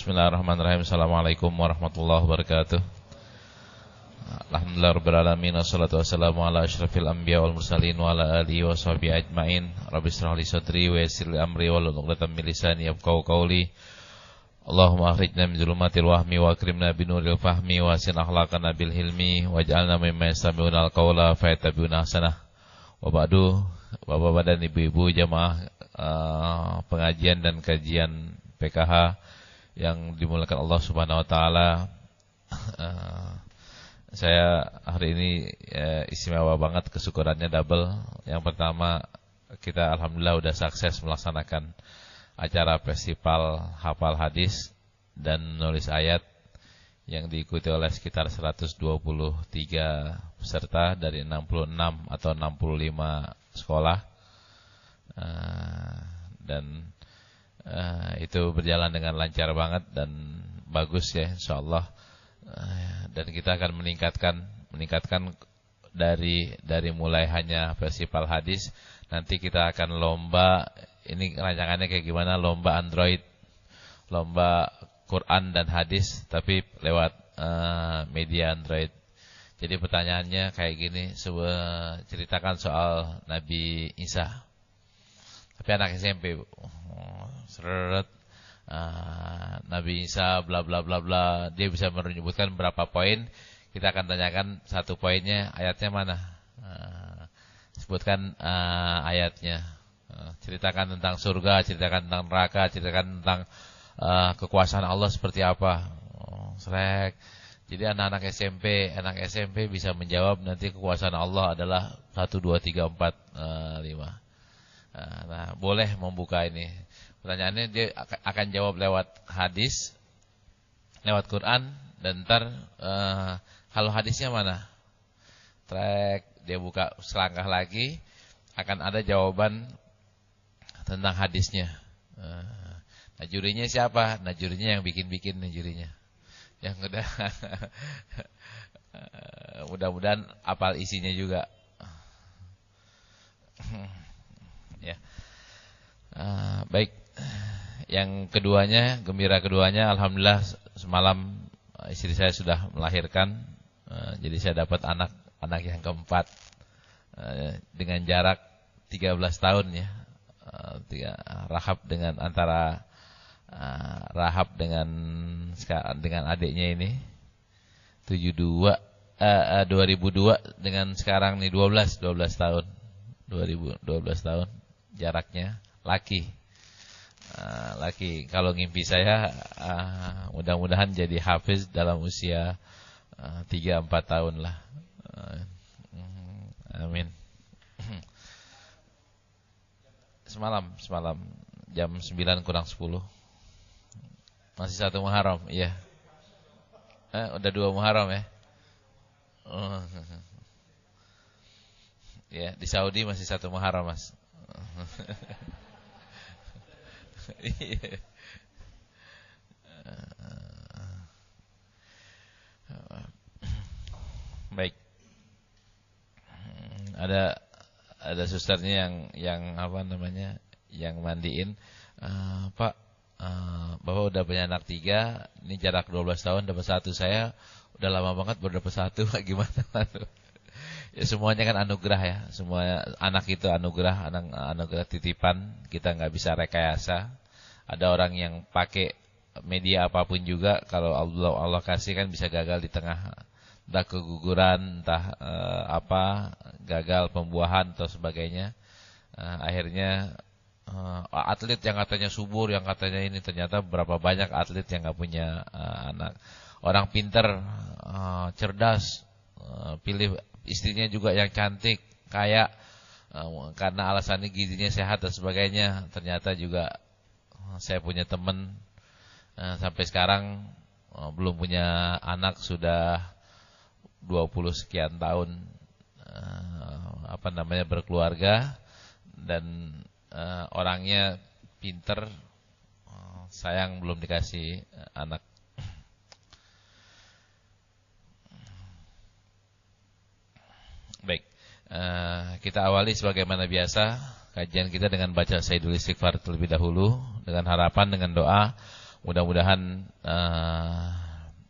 Bismillahirrahmanirrahim. Assalamualaikum warahmatullahi wabarakatuh. Alhamdulillahirrahmanirrahim. Assalatu wassalamu ala asyrafil anbiya wal mursalin wa ala alihi wa sahbihi ajma'in. Rabbi shrah li sadri wa yassir li amri wahlul 'uqdatam min lisani yafqahu qawli. Allahumma akhrijna min dhulumatil wahmi wa akrimna binuril fahmi wa hasin akhlaqana bil hilmi waj'alna mimman yastami'una al-qawla fayattabi'una ahsanah. Wa ba'du, Bapak-bapak dan ibu-ibu jamaah pengajian dan kajian PKH yang dimuliakan Allah Subhanahu wa taala. Saya hari ini istimewa banget, kesyukurannya double. Yang pertama, kita alhamdulillah udah sukses melaksanakan acara festival hafal hadis dan nulis ayat yang diikuti oleh sekitar 123 peserta dari 66 atau 65 sekolah. Dan itu berjalan dengan lancar banget dan bagus ya, insyaallah. Dan kita akan meningkatkan dari mulai hanya festival hadis, nanti kita akan lomba. Ini rancangannya kayak gimana? Lomba Android, lomba Quran dan hadis, tapi lewat media Android. Jadi pertanyaannya kayak gini, ceritakan soal Nabi Isa. Tapi anak SMP, seret, Nabi Isa bla bla bla bla, dia bisa menyebutkan berapa poin. Kita akan tanyakan satu poinnya, ayatnya mana? Sebutkan ayatnya. Ceritakan tentang surga, ceritakan tentang neraka, ceritakan tentang kekuasaan Allah seperti apa. Srek. Jadi anak SMP bisa menjawab nanti kekuasaan Allah adalah 1, 2, 3, 4, 5. Nah, boleh membuka ini. Pertanyaannya dia akan jawab lewat hadis, lewat Quran, dan ntar kalau hadisnya mana? Trek, dia buka selangkah lagi, akan ada jawaban tentang hadisnya. Nah, jurinya siapa? Nah, jurinya yang bikin-bikin nih jurinya. Yang udah mudah-mudahan apal isinya juga. Ya. Baik. Yang keduanya, gembira keduanya, alhamdulillah semalam istri saya sudah melahirkan. Jadi saya dapat anak yang keempat dengan jarak 13 tahun ya. Rahab dengan antara Rahab dengan adiknya ini 2002 dengan sekarang nih 12 tahun. 12 tahun jaraknya, laki. Kalau ngimpi saya mudah-mudahan jadi hafiz dalam usia 3-4 tahun lah. Amin. Semalam jam 9 kurang 10. Masih 1 Muharram, iya. Udah 2 Muharram ya. Ya, di Saudi masih 1 Muharram, Mas. Baik. Ada susternya yang apa namanya? Yang mandiin. Pak, Bapak udah punya anak 3, ini jarak 12 tahun dapat 1. Saya udah lama banget baru dapat 1, gimana? Ya semuanya kan anugerah ya. Semua anak itu anugerah, anugerah titipan. Kita nggak bisa rekayasa. Ada orang yang pakai media apapun juga, kalau Allah kasih kan bisa gagal di tengah, entah keguguran, entah gagal pembuahan atau sebagainya. Akhirnya atlet yang katanya subur, yang katanya ini, ternyata berapa banyak atlet yang nggak punya anak. Orang pinter, cerdas, pilih istrinya juga yang cantik, kaya, karena alasannya gizinya sehat dan sebagainya. Ternyata juga saya punya teman sampai sekarang belum punya anak, sudah 20 sekian tahun berkeluarga, dan orangnya pinter, sayang belum dikasih anak. Baik, kita awali sebagaimana biasa kajian kita dengan baca Sayyidul Istighfar terlebih dahulu, dengan harapan, dengan doa Mudah-mudahan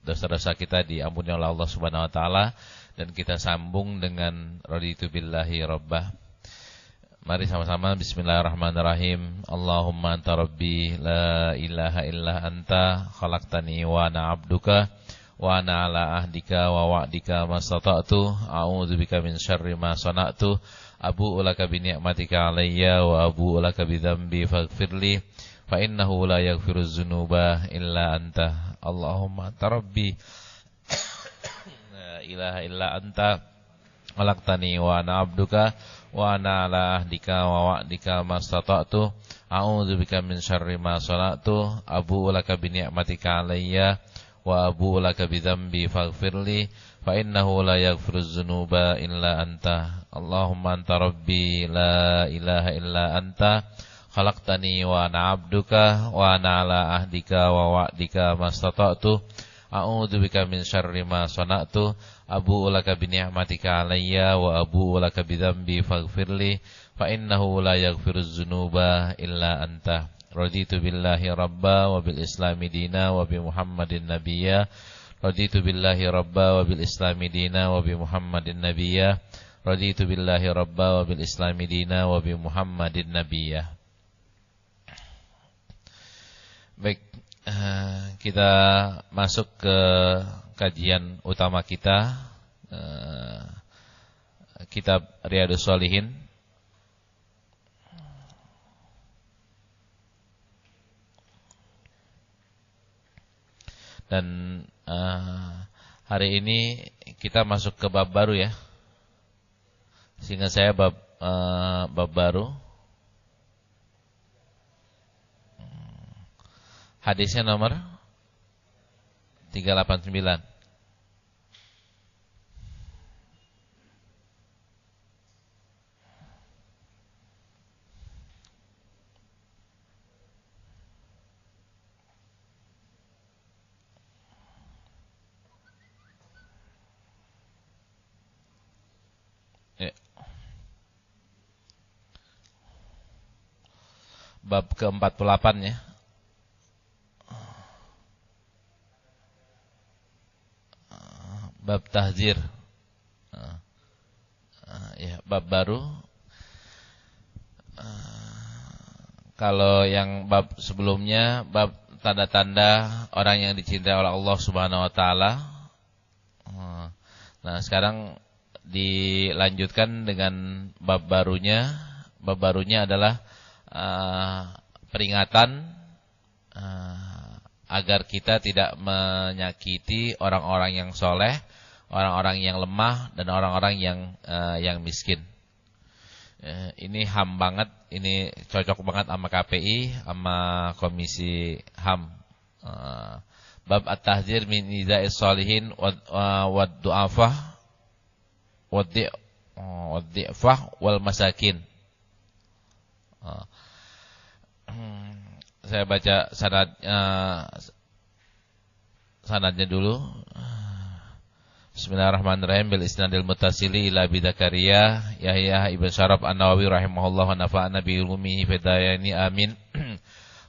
dosa-dosa kita diampuni oleh Allah Subhanahu wa taala dan kita sambung dengan raditu billahi rabbah. Mari sama-sama bismillahirrahmanirrahim. Allahumma anta rabbi la ilaha illa anta khalaqtani wa ana 'abduka wa ana 'ala ahdika wa wa'dika mastata'tu a'udzubika min syarri ma sana'tu abu'u laka bi ni'matika 'alayya wa abu'u laka bi dzambi faghfirli fa innahu la yaghfiruz dzunuba illa anta. Allahumma anta rabbi la ilaha illa anta khalaqtani wa ana 'abduka wa ana 'ala ahdika wa wa'dika mastata'tu a'udzubika min syarri ma sana'tu abu'u laka bi ni'matika 'alayya wa abu'u laka bi dzambi faghfirli fa innahu la yaghfiruz dzunuba illa anta. Allahumma anta rabbi la ilaha illa anta khalaqtani wa ana 'abduka wa ana 'ala ahdika wa wa'dika mastata'tu a'udzubika min syarri ma sana'tu abu'u laka bi ni'matika 'alayya wa abu'u laka bi dzambi faghfirli fa innahu la yaghfiruz dzunuba illa anta. Raditu billahi rabba wa bil islami dina wa bi Muhammadin nabiyya. Raditu billahi rabba wa bil islami dina wa bi Muhammadin nabiyya. Raditu billahi rabba wa bil islami dina wa bi Muhammadin nabiyya. Baik, kita masuk ke kajian utama kita, kitab Riyadhus Shalihin. Dan hari ini kita masuk ke bab baru ya. Sehingga saya bab baru. Hadisnya nomor 389. Ya. Bab ke-48 ya. Bab tahzir. Ya, bab baru. Kalau yang bab sebelumnya bab tanda-tanda orang yang dicintai oleh Allah Subhanahu wa taala. Nah, sekarang dilanjutkan dengan bab barunya. Bab barunya adalah peringatan agar kita tidak menyakiti orang-orang yang soleh, orang-orang yang lemah, dan orang-orang yang miskin. Ini HAM banget, ini cocok banget sama KPI, sama Komisi HAM. Bab at-tahdzir min iza'is shalihin wa du'afah wa dhi'fah wal masakin. Saya baca sanadnya dulu. Bismillahirrahmanirrahim. Bil isnadil muttasili ila bi Dzakaria Yahya ibn Syaraf An-Nawawi rahimahullah wa nafa'ana bi ilmihi fidayani amin.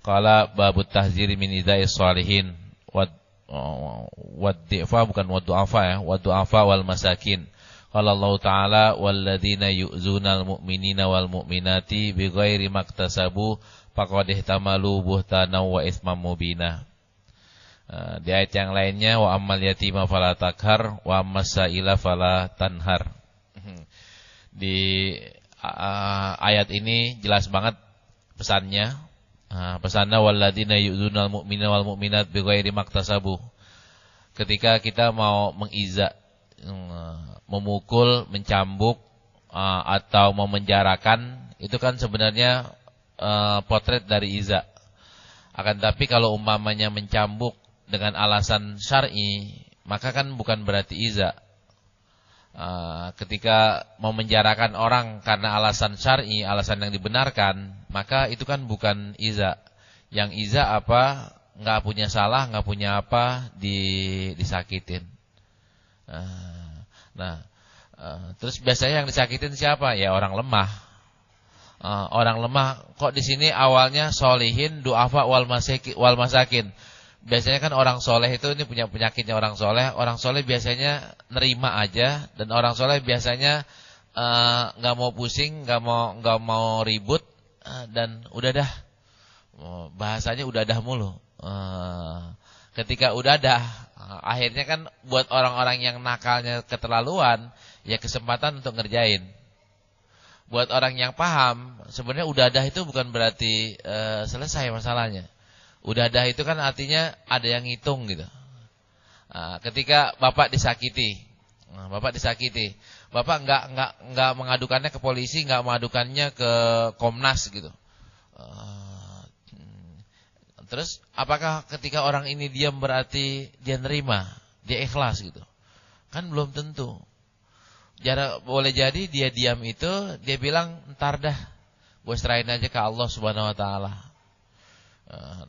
Qala babut tahziri min ida'is shalihin wa dhi'fa bukan wa du'afa ya, wa du'afa wal masakin. Qala Allah Ta'ala walladzina yu'zunal mu'minina wal mu'minati bighairi maktasabu faqad ihtamalu buhtanan wa itsman mubina. Di ayat yang lainnya wa ammal yatima fala takhar wa ammas sa'ila fala tanhar. Di ayat ini jelas banget pesannya. Pesannya walladzina yu'zunal mu'minina wal mu'minat bighairi maktasabu. Ketika kita mau mengiza, memukul, mencambuk atau memenjarakan, itu kan sebenarnya potret dari iza. Akan tapi kalau umpamanya mencambuk dengan alasan syar'i, maka kan bukan berarti iza. Ketika memenjarakan orang karena alasan syar'i, alasan yang dibenarkan, maka itu kan bukan iza. Yang iza apa? Nggak punya salah, nggak punya apa, disakitin. Terus biasanya yang disakitin siapa? Ya orang lemah. Orang lemah. Kok di sini awalnya solihin, du'afa wal masakin. biasanya kan orang soleh itu ini punya penyakitnya orang soleh. Orang soleh biasanya nerima aja, dan orang soleh biasanya nggak mau pusing, nggak mau ribut, dan udah dah, bahasanya udah dah mulu. Ketika udah dah, akhirnya kan buat orang-orang yang nakalnya keterlaluan, ya kesempatan untuk ngerjain. Buat orang yang paham, sebenarnya udah dah itu bukan berarti selesai masalahnya. Udah dah itu kan artinya ada yang ngitung gitu. Ketika bapak disakiti, bapak nggak mengadukannya ke polisi, nggak mengadukannya ke Komnas gitu. Terus apakah ketika orang ini diam berarti dia nerima, dia ikhlas gitu? Kan belum tentu. Boleh jadi dia diam itu, dia bilang ntar dah, gue serahin aja ke Allah Subhanahu Wa Taala.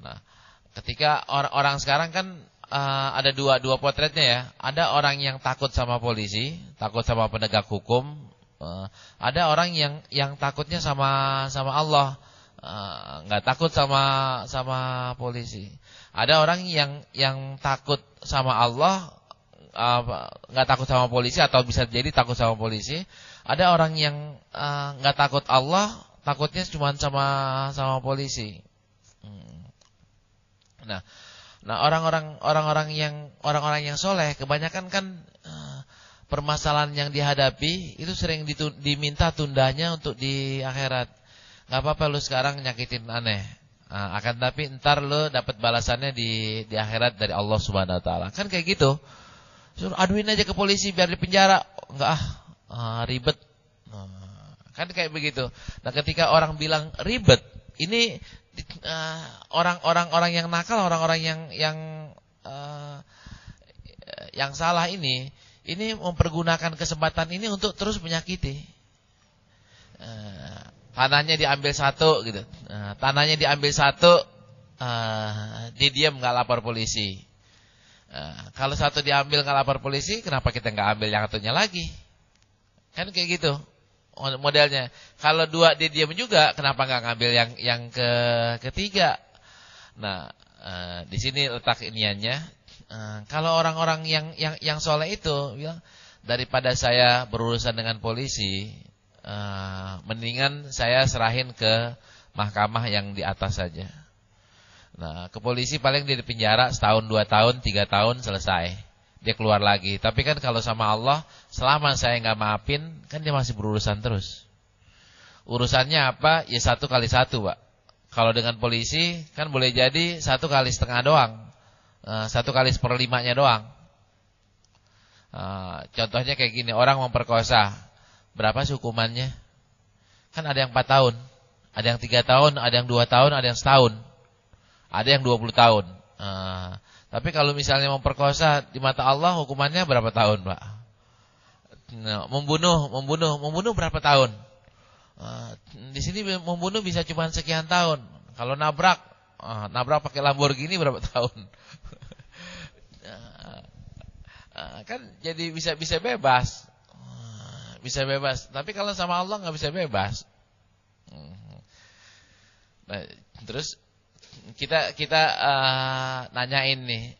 Nah, ketika orang sekarang kan ada dua potretnya ya. Ada orang yang takut sama polisi, takut sama penegak hukum. Ada orang yang takutnya sama Allah, nggak takut sama polisi. Ada orang yang takut sama Allah, nggak takut sama polisi, atau bisa jadi takut sama polisi. Ada orang yang nggak takut Allah, takutnya cuma sama polisi. Nah orang-orang yang soleh kebanyakan kan permasalahan yang dihadapi itu sering diminta tundanya untuk di akhirat. Gak apa-apa lu sekarang nyakitin aneh, akan tapi ntar lu dapat balasannya di akhirat dari Allah Subhanahu Wa Taala. Kan kayak gitu. Suruh aduin aja ke polisi biar di penjara. Enggak ribet. Kan kayak begitu. Nah ketika orang bilang ribet, ini orang-orang yang nakal, orang-orang yang salah ini mempergunakan kesempatan ini untuk terus menyakiti. Tanahnya diambil satu gitu. Tanahnya diambil satu, dia diam nggak lapor polisi. Kalau satu diambil nggak lapor polisi, kenapa kita nggak ambil yang satunya lagi? Kan kayak gitu modelnya. Kalau dua dia diam juga, kenapa nggak ngambil yang ketiga? Nah, di sini letak iniannya. Kalau orang-orang yang soleh itu bilang, daripada saya berurusan dengan polisi, mendingan saya serahin ke mahkamah yang di atas saja. Nah, ke polisi paling dia di penjara setahun, 2 tahun, 3 tahun selesai. Dia keluar lagi. Tapi kan kalau sama Allah, selama saya nggak maafin, kan dia masih berurusan terus. Urusannya apa? Ya 1 kali 1, Pak. Kalau dengan polisi kan boleh jadi 1 kali setengah doang, 1 kali 1/5-nya doang. Contohnya kayak gini, orang memperkosa, berapa sih hukumannya? Kan ada yang 4 tahun, ada yang 3 tahun, ada yang 2 tahun, ada yang setahun, ada yang 20 tahun. Tapi kalau misalnya memperkosa di mata Allah hukumannya berapa tahun, Pak? Nah, membunuh berapa tahun? Di sini membunuh bisa cuma sekian tahun. Kalau nabrak pakai Lamborghini berapa tahun? Kan jadi bisa bebas. Bisa bebas. Tapi kalau sama Allah nggak bisa bebas. Nah, terus kita nanyain nih,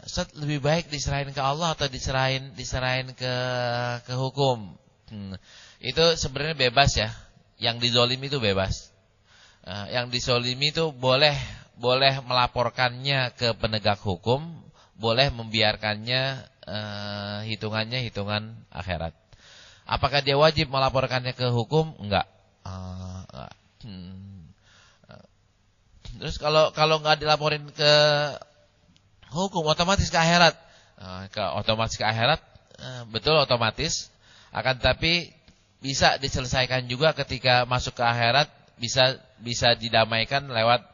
Ustaz, lebih baik diserahin ke Allah atau diserahin ke hukum? Itu sebenarnya bebas ya. Yang dizolimi itu bebas. Yang dizolimi itu boleh melaporkannya ke penegak hukum, boleh membiarkannya hitungannya hitungan akhirat. Apakah dia wajib melaporkannya ke hukum? Enggak. Terus kalau nggak dilaporin ke hukum, otomatis ke akhirat. Otomatis ke akhirat, betul otomatis. Akan tapi bisa diselesaikan juga ketika masuk ke akhirat, bisa didamaikan lewat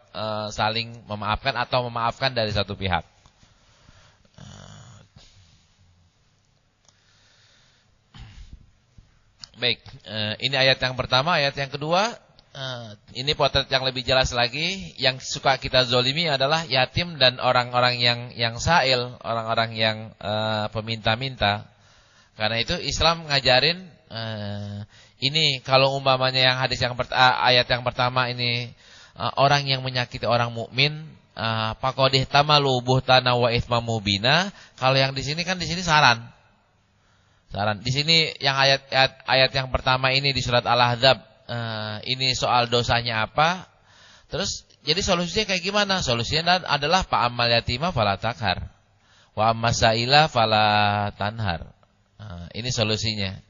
saling memaafkan atau memaafkan dari satu pihak. Baik, ini ayat yang pertama. Ayat yang kedua, ini potret yang lebih jelas lagi. Yang suka kita zolimi adalah yatim dan orang-orang yang sa'il, orang-orang yang peminta-minta. Karena itu Islam ngajarin, ini kalau umpamanya yang hadis ayat yang pertama ini, orang yang menyakiti orang mukmin, faqadih tamalu buhtana wa itsma mubina. Kalau yang di sini kan di sini saran. Saran. Di sini yang ayat yang pertama ini di surat Al-Ahzab, ini soal dosanya apa? Terus jadi solusinya kayak gimana? Solusinya adalah fa ammal yatima fala takhar wa ammas saila fala tanhar. Ini solusinya.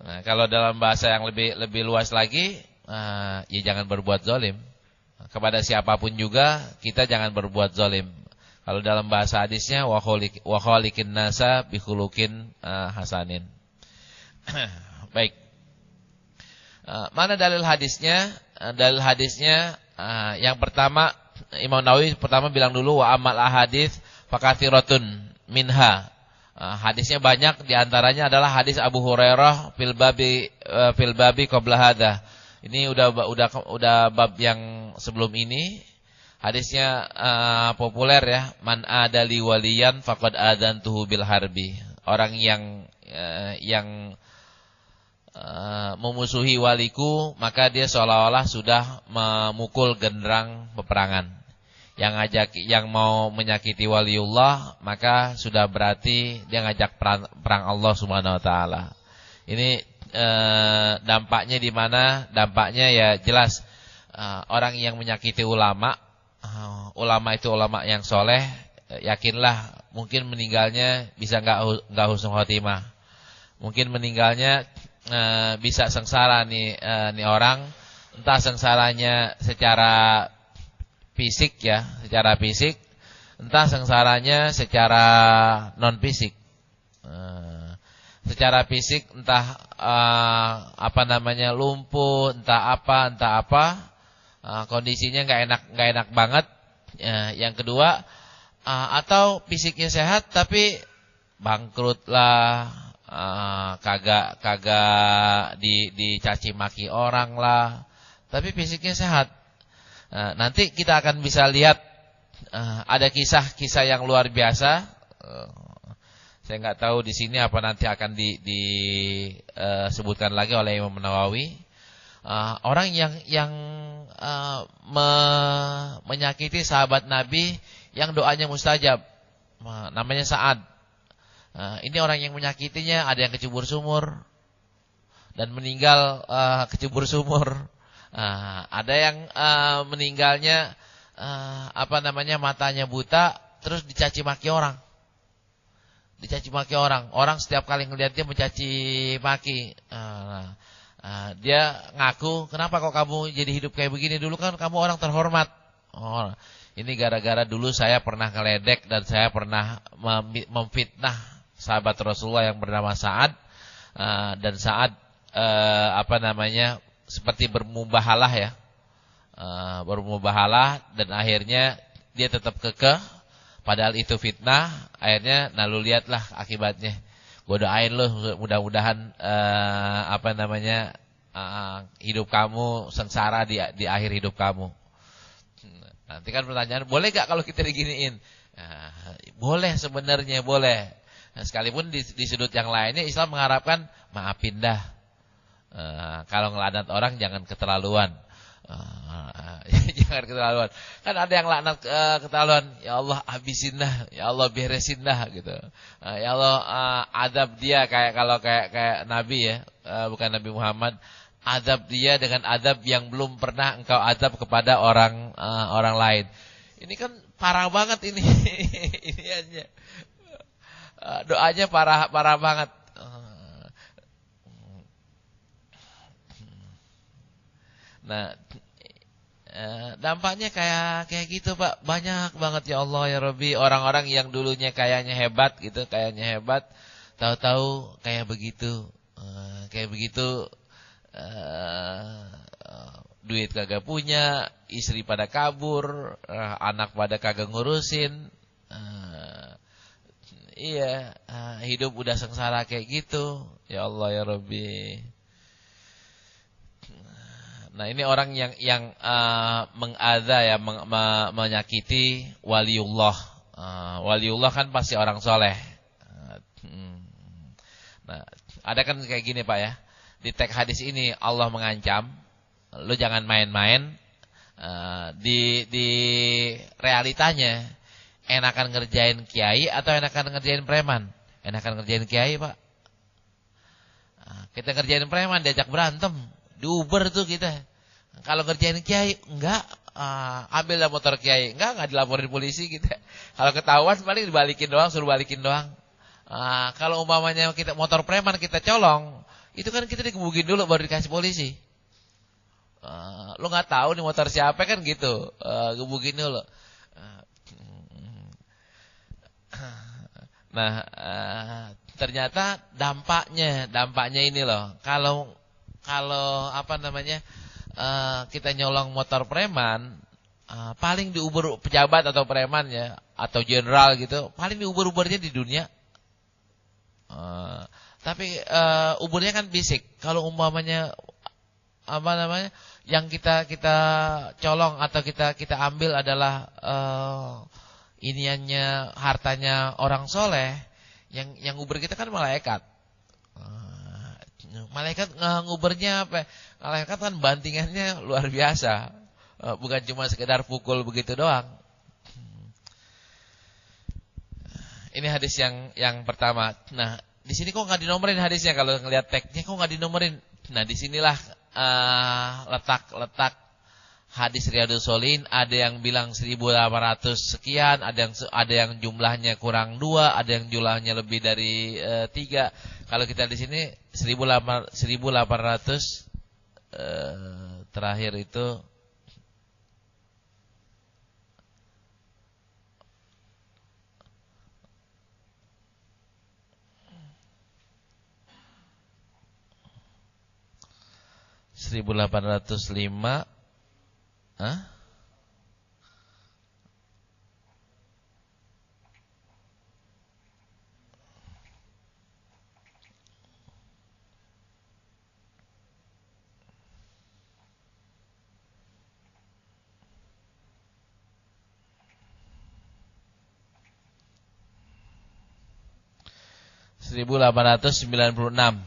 Nah, kalau dalam bahasa yang lebih luas lagi, ya jangan berbuat zalim. Kepada siapapun juga kita jangan berbuat zalim. Kalau dalam bahasa hadisnya wa khaliqin nasa bi khuluqin hasanin. Baik. Mana dalil hadisnya? Dalil hadisnya yang pertama Imam Nawawi pertama bilang dulu wa amal ahadits fakatsiratun minha. Hadisnya banyak, diantaranya adalah hadis Abu Hurairah fil babi qabla hadza. Ini udah bab yang sebelum ini. Hadisnya populer ya, man adali waliyan faqad adantuhu bil harbi. Orang yang memusuhi waliku, maka dia seolah-olah sudah memukul genderang peperangan. Yang mau menyakiti waliullah, maka sudah berarti dia ngajak perang Allah Subhanahu wa taala. Ini dampaknya di mana? Dampaknya ya jelas, orang yang menyakiti ulama, ulama itu ulama yang soleh, yakinlah mungkin meninggalnya bisa enggak husnul khotimah. Mungkin meninggalnya bisa sengsara nih orang, entah sengsaranya secara fisik ya, secara fisik, entah sengsaranya secara non fisik. Secara fisik entah lumpuh, entah apa, kondisinya enggak enak banget. Yang kedua, atau fisiknya sehat tapi bangkrut lah, kagak dicaci maki orang lah, tapi fisiknya sehat. Nanti kita akan bisa lihat ada kisah-kisah yang luar biasa. Saya nggak tahu di sini apa nanti akan disebutkan lagi oleh Imam Nawawi. Orang yang menyakiti sahabat Nabi yang doanya mustajab, namanya Sa'ad. Ini orang yang menyakitinya, ada yang kecebur sumur dan meninggal kecebur sumur. Ada yang meninggalnya matanya buta, terus dicaci maki orang. Orang setiap kali ngelihat dia mencaci maki. Dia ngaku, kenapa kok kamu jadi hidup kayak begini? Dulu kan kamu orang terhormat. Ini gara-gara dulu saya pernah ngeledek dan saya pernah memfitnah sahabat Rasulullah yang bernama Sa'ad. Dan Sa'ad seperti bermubahalah ya, bermubahalah, dan akhirnya dia tetap kekeh, padahal itu fitnah. Akhirnya, lalu lihatlah akibatnya. Gue doain lo, mudah-mudahan hidup kamu sengsara di akhir hidup kamu. Nanti kan pertanyaan, boleh gak kalau kita diginiin? Boleh sebenarnya, boleh. Nah, sekalipun di sudut yang lainnya Islam mengharapkan maafin dah. Kalau ngelaknat orang jangan keterlaluan. Jangan keterlaluan. Kan ada yang laknat keterlaluan. Ya Allah habisin dah, ya Allah beresin dah gitu. Ya Allah adab dia kayak Nabi ya, bukan Nabi Muhammad. Adab dia dengan adab yang belum pernah engkau adab kepada orang lain. Ini kan parah banget ini. Ini aja. Doanya parah banget. Nah, dampaknya kayak gitu Pak, banyak banget ya Allah ya Rabbi. Orang-orang yang dulunya kayaknya hebat gitu, tahu-tahu kayak begitu, duit kagak punya, istri pada kabur, anak pada kagak ngurusin, hidup udah sengsara kayak gitu. Ya Allah ya Rabbi. Nah, ini orang yang mengadza ya, menyakiti waliullah. Waliullah kan pasti orang soleh. Nah, ada kan kayak gini Pak ya. Di teks hadis ini Allah mengancam, lu jangan main-main Di realitanya enakan ngerjain kiai atau enakan ngerjain preman? Enakan ngerjain kiai, Pak. Kita ngerjain preman diajak berantem, di Uber tuh kita. Kalau ngerjain kiai enggak, ambillah motor kiai, enggak dilaporin polisi kita. Kalau ketahuan paling dibalikin doang, suruh balikin doang. Kalau umpamanya kita motor preman kita colong, itu kan kita dikebukin dulu baru dikasih polisi. Lu nggak tahu nih motor siapa kan gitu, gebukin dulu. Nah, ternyata dampaknya ini loh. Kalau apa namanya, kita nyolong motor preman, paling diuber pejabat atau preman ya, atau jenderal gitu, paling diuber-ubernya di dunia. Tapi uburnya kan fisik. Kalau umpamanya apa namanya, yang kita colong atau kita ambil adalah iniannya, hartanya orang soleh, yang nguber kita kan malaikat. Malaikat ngubernya apa? Malaikat kan bantingannya luar biasa, bukan cuma sekedar pukul begitu doang. Ini hadis yang pertama. Nah, di sini kok nggak dinomorin hadisnya, kalau ngelihat teksnya kok nggak dinomorin. Nah, disinilah letak hadis Riyadhus Shalihin. Ada yang bilang 1800 sekian, ada yang jumlahnya kurang 2, ada yang jumlahnya lebih dari 3. Kalau kita di sini 1800 terakhir itu 1805. Hah? (1896).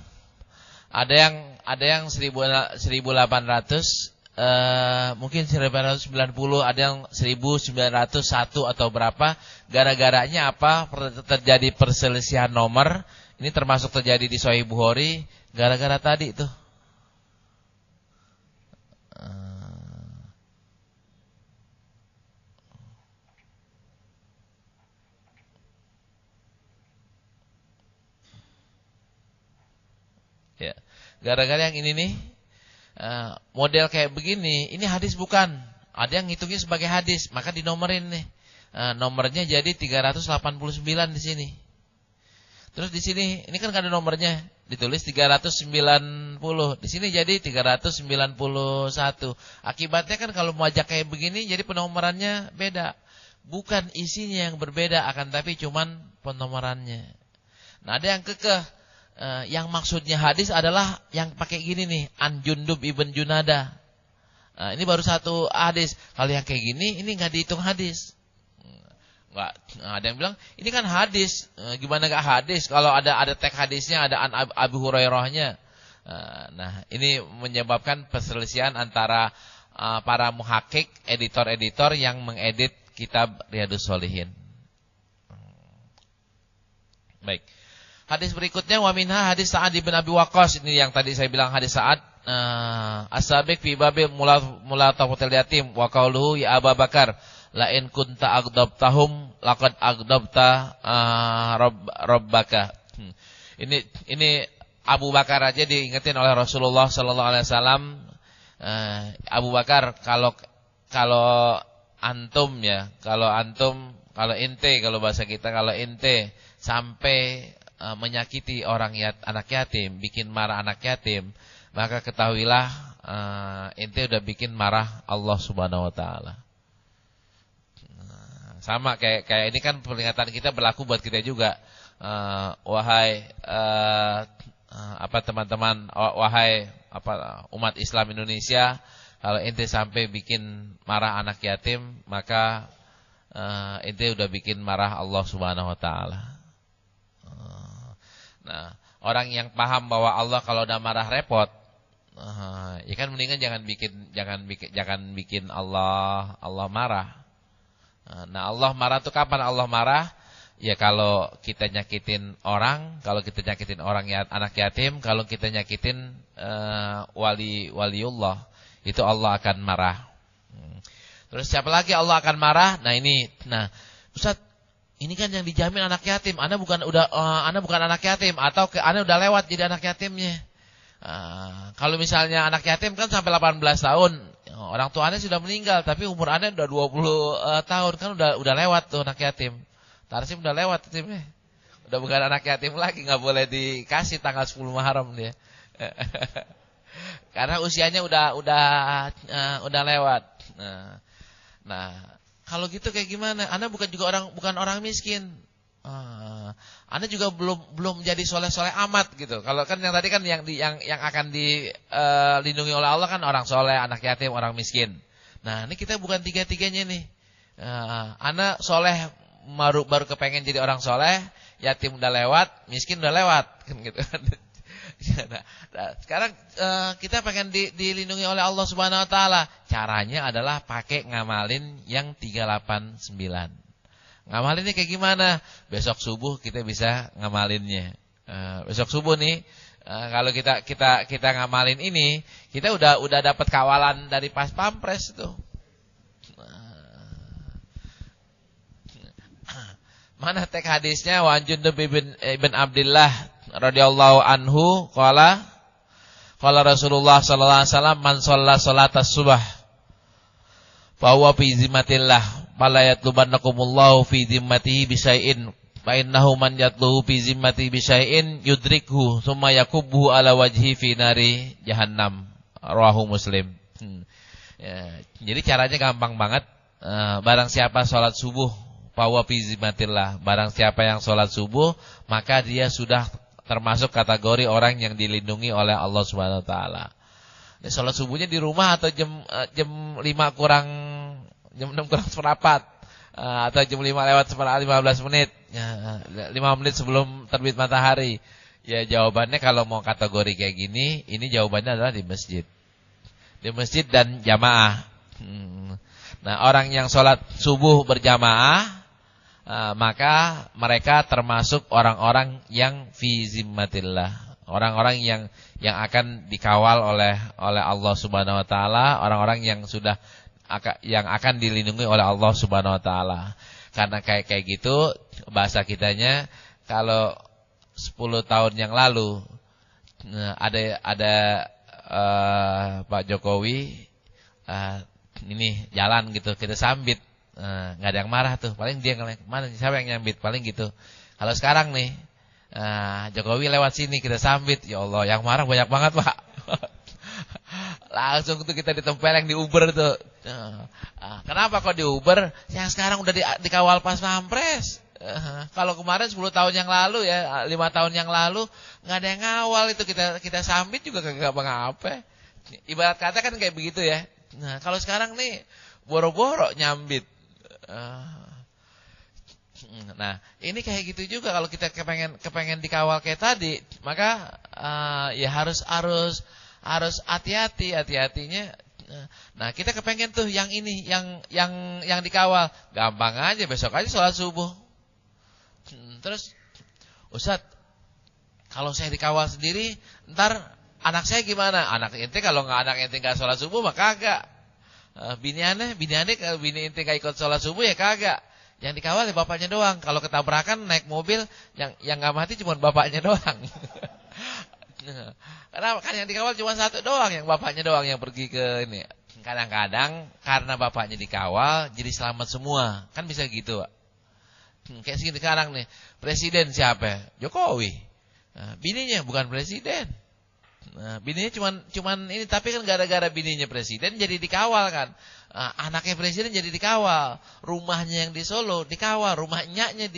Ada yang 1800, mungkin 1890, ada yang 1901 atau berapa. Gara-garanya apa? Terjadi perselisihan nomor. Ini termasuk terjadi di Sahih Bukhari gara-gara tadi tuh. Ya, gara-gara yang ini nih, model kayak begini, ini hadis bukan. Ada yang ngitungnya sebagai hadis, maka dinomorin nih. Nomornya jadi 389 di sini. Terus di sini, ini kan gak ada nomornya, ditulis 390. Di sini jadi 391. Akibatnya kan kalau mau ajak kayak begini, jadi penomorannya beda. Bukan isinya yang berbeda, akan tapi cuman penomorannya. Nah, ada yang kekeh. Yang maksudnya hadis adalah yang pakai gini nih, An Jundub ibn Junada. Ini baru satu hadis. Kalau yang kayak gini, ini nggak dihitung hadis. Nggak. Ada yang bilang ini kan hadis. Gimana nggak hadis? Kalau ada teks hadisnya, ada An Abu Hurairahnya. Nah, ini menyebabkan perselisihan antara para muhakik, editor-editor yang mengedit kitab Riyadhus Shalihin. Baik. Hadis berikutnya wa minha hadis Sa'ad bin Abi Waqqas. Ini yang tadi saya bilang hadis Sa'ad. As-sabiq fi babil mulatafatil yatim wa qauluhu ya Abu Bakar la in kunta aghdabtahum laqad aghdabta rabbaka. Ini Abu Bakar aja diingetin oleh Rasulullah sallallahu alaihi wasallam. Abu Bakar, kalau antum ya, kalau ente, kalau bahasa kita, kalau ente sampai menyakiti anak yatim, bikin marah anak yatim, maka ketahuilah ente udah bikin marah Allah Subhanahu wa taala. Sama kayak ini kan peringatan kita berlaku buat kita juga. Wahai teman-teman, wahai umat Islam Indonesia, kalau ente sampai bikin marah anak yatim, maka ente udah bikin marah Allah Subhanahu wa taala. Nah, orang yang paham bahwa Allah kalau udah marah repot, Ya kan mendingan jangan bikin Allah marah. Nah, Allah marah tuh kapan Allah marah? Ya kalau kita nyakitin orang, anak yatim, kalau kita nyakitin waliullah, itu Allah akan marah. Terus siapa lagi Allah akan marah? Nah, Ustaz, ini kan yang dijamin anak yatim. Ana bukan anak yatim, atau Ana udah lewat jadi anak yatimnya. Kalau misalnya anak yatim kan sampai 18 tahun, orang tuanya sudah meninggal, tapi umur Ana udah 20 tahun, kan udah lewat tuh anak yatim. Tarsim udah lewat yatimnya. Udah bukan anak yatim lagi, nggak boleh dikasih tanggal 10 Muharram dia. Karena usianya udah lewat. Nah, kalau gitu kayak gimana? Anda bukan orang miskin. Anda juga belum jadi soleh-soleh amat gitu. Kalau kan yang tadi kan yang akan dilindungi oleh Allah kan orang soleh, anak yatim, orang miskin. Nah, ini kita bukan tiga-tiganya nih. Anda soleh baru kepengen jadi orang soleh, yatim udah lewat, miskin udah lewat, kan gitu. Nah, sekarang kita pengen dilindungi oleh Allah Subhanahu Wa Taala. Caranya adalah pakai ngamalin yang 389. Ngamalinnya kayak gimana? Besok subuh kita bisa ngamalinnya. Besok subuh nih, kalau kita ngamalin ini, kita udah dapat kawalan dari pas pampres itu. Mana teks hadisnya? Wa Jundub ibn Abdullah radhiyallahu anhu qala Rasulullah sallallahu alaihi wasallam man shalla salatas subah fa huwa fi zimmatillah fala yatlubannakumullahu fi zimmatihi bisyai'in fa innahu man yatluhu fi zimmatihi bisyai'in yudrikhu thumma yakubbu ala wajhi fi nari jahannam, rawahu Muslim. Ya, jadi caranya gampang banget. Barang siapa salat subuh fa huwa fi zimmatillah, barang siapa yang salat subuh maka dia sudah termasuk kategori orang yang dilindungi oleh Allah Subhanahu Wa Taala. Ini sholat subuhnya di rumah atau jam 6 kurang seperempat, atau jam 5 lewat 15 menit, 5 menit sebelum terbit matahari. Ya jawabannya kalau mau kategori kayak gini, ini jawabannya adalah di masjid dan jamaah. Nah, orang yang sholat subuh berjamaah, maka mereka termasuk orang-orang yang fi zimmatillah, orang-orang yang akan dikawal oleh Allah Subhanahu Wa Taala, orang-orang yang akan dilindungi oleh Allah Subhanahu Wa Taala. Karena kayak gitu bahasa kitanya, kalau 10 tahun yang lalu ada Pak Jokowi ini jalan gitu, kita sambit. Nggak ada yang marah tuh, paling dia mana siapa yang nyambit, paling gitu. Kalau sekarang nih Jokowi lewat sini kita sambit, ya Allah yang marah banyak banget Pak. Langsung tuh kita ditempeleng di Uber tuh. Kenapa kok di Uber? Yang sekarang udah dikawal pas pampres. Kalau kemarin 10 tahun yang lalu ya, 5 tahun yang lalu nggak ada yang ngawal itu, kita sambit juga kagak apa-apa. Ibarat kata kan kayak begitu ya. Nah, kalau sekarang nih boro-boro nyambit. Nah, ini kayak gitu juga kalau kita kepengen dikawal kayak tadi, maka ya harus hati-hatinya. Nah, kita kepengen tuh yang ini, yang dikawal, gampang aja, besok aja sholat subuh. Terus, Ustadz, kalau saya dikawal sendiri, ntar anak saya gimana? Anak ente kalau anak ente nggak sholat subuh maka kagak. Bini aneh kalau bini ente gak ikut sholat subuh ya kagak. Yang dikawal ya bapaknya doang. Kalau ketabrakan naik mobil, yang gak mati cuma bapaknya doang. Karena kan yang dikawal cuma satu doang, yang bapaknya doang yang pergi ke ini. Kadang-kadang karena bapaknya dikawal jadi selamat semua. Kan bisa gitu Pak. Kayak segini sekarang nih, presiden siapa? Jokowi. Bininya bukan presiden. Nah, bininya cuman ini, tapi kan gara-gara bininya presiden jadi dikawal kan. Anaknya presiden jadi dikawal, rumahnya yang di Solo dikawal, rumah enyaknya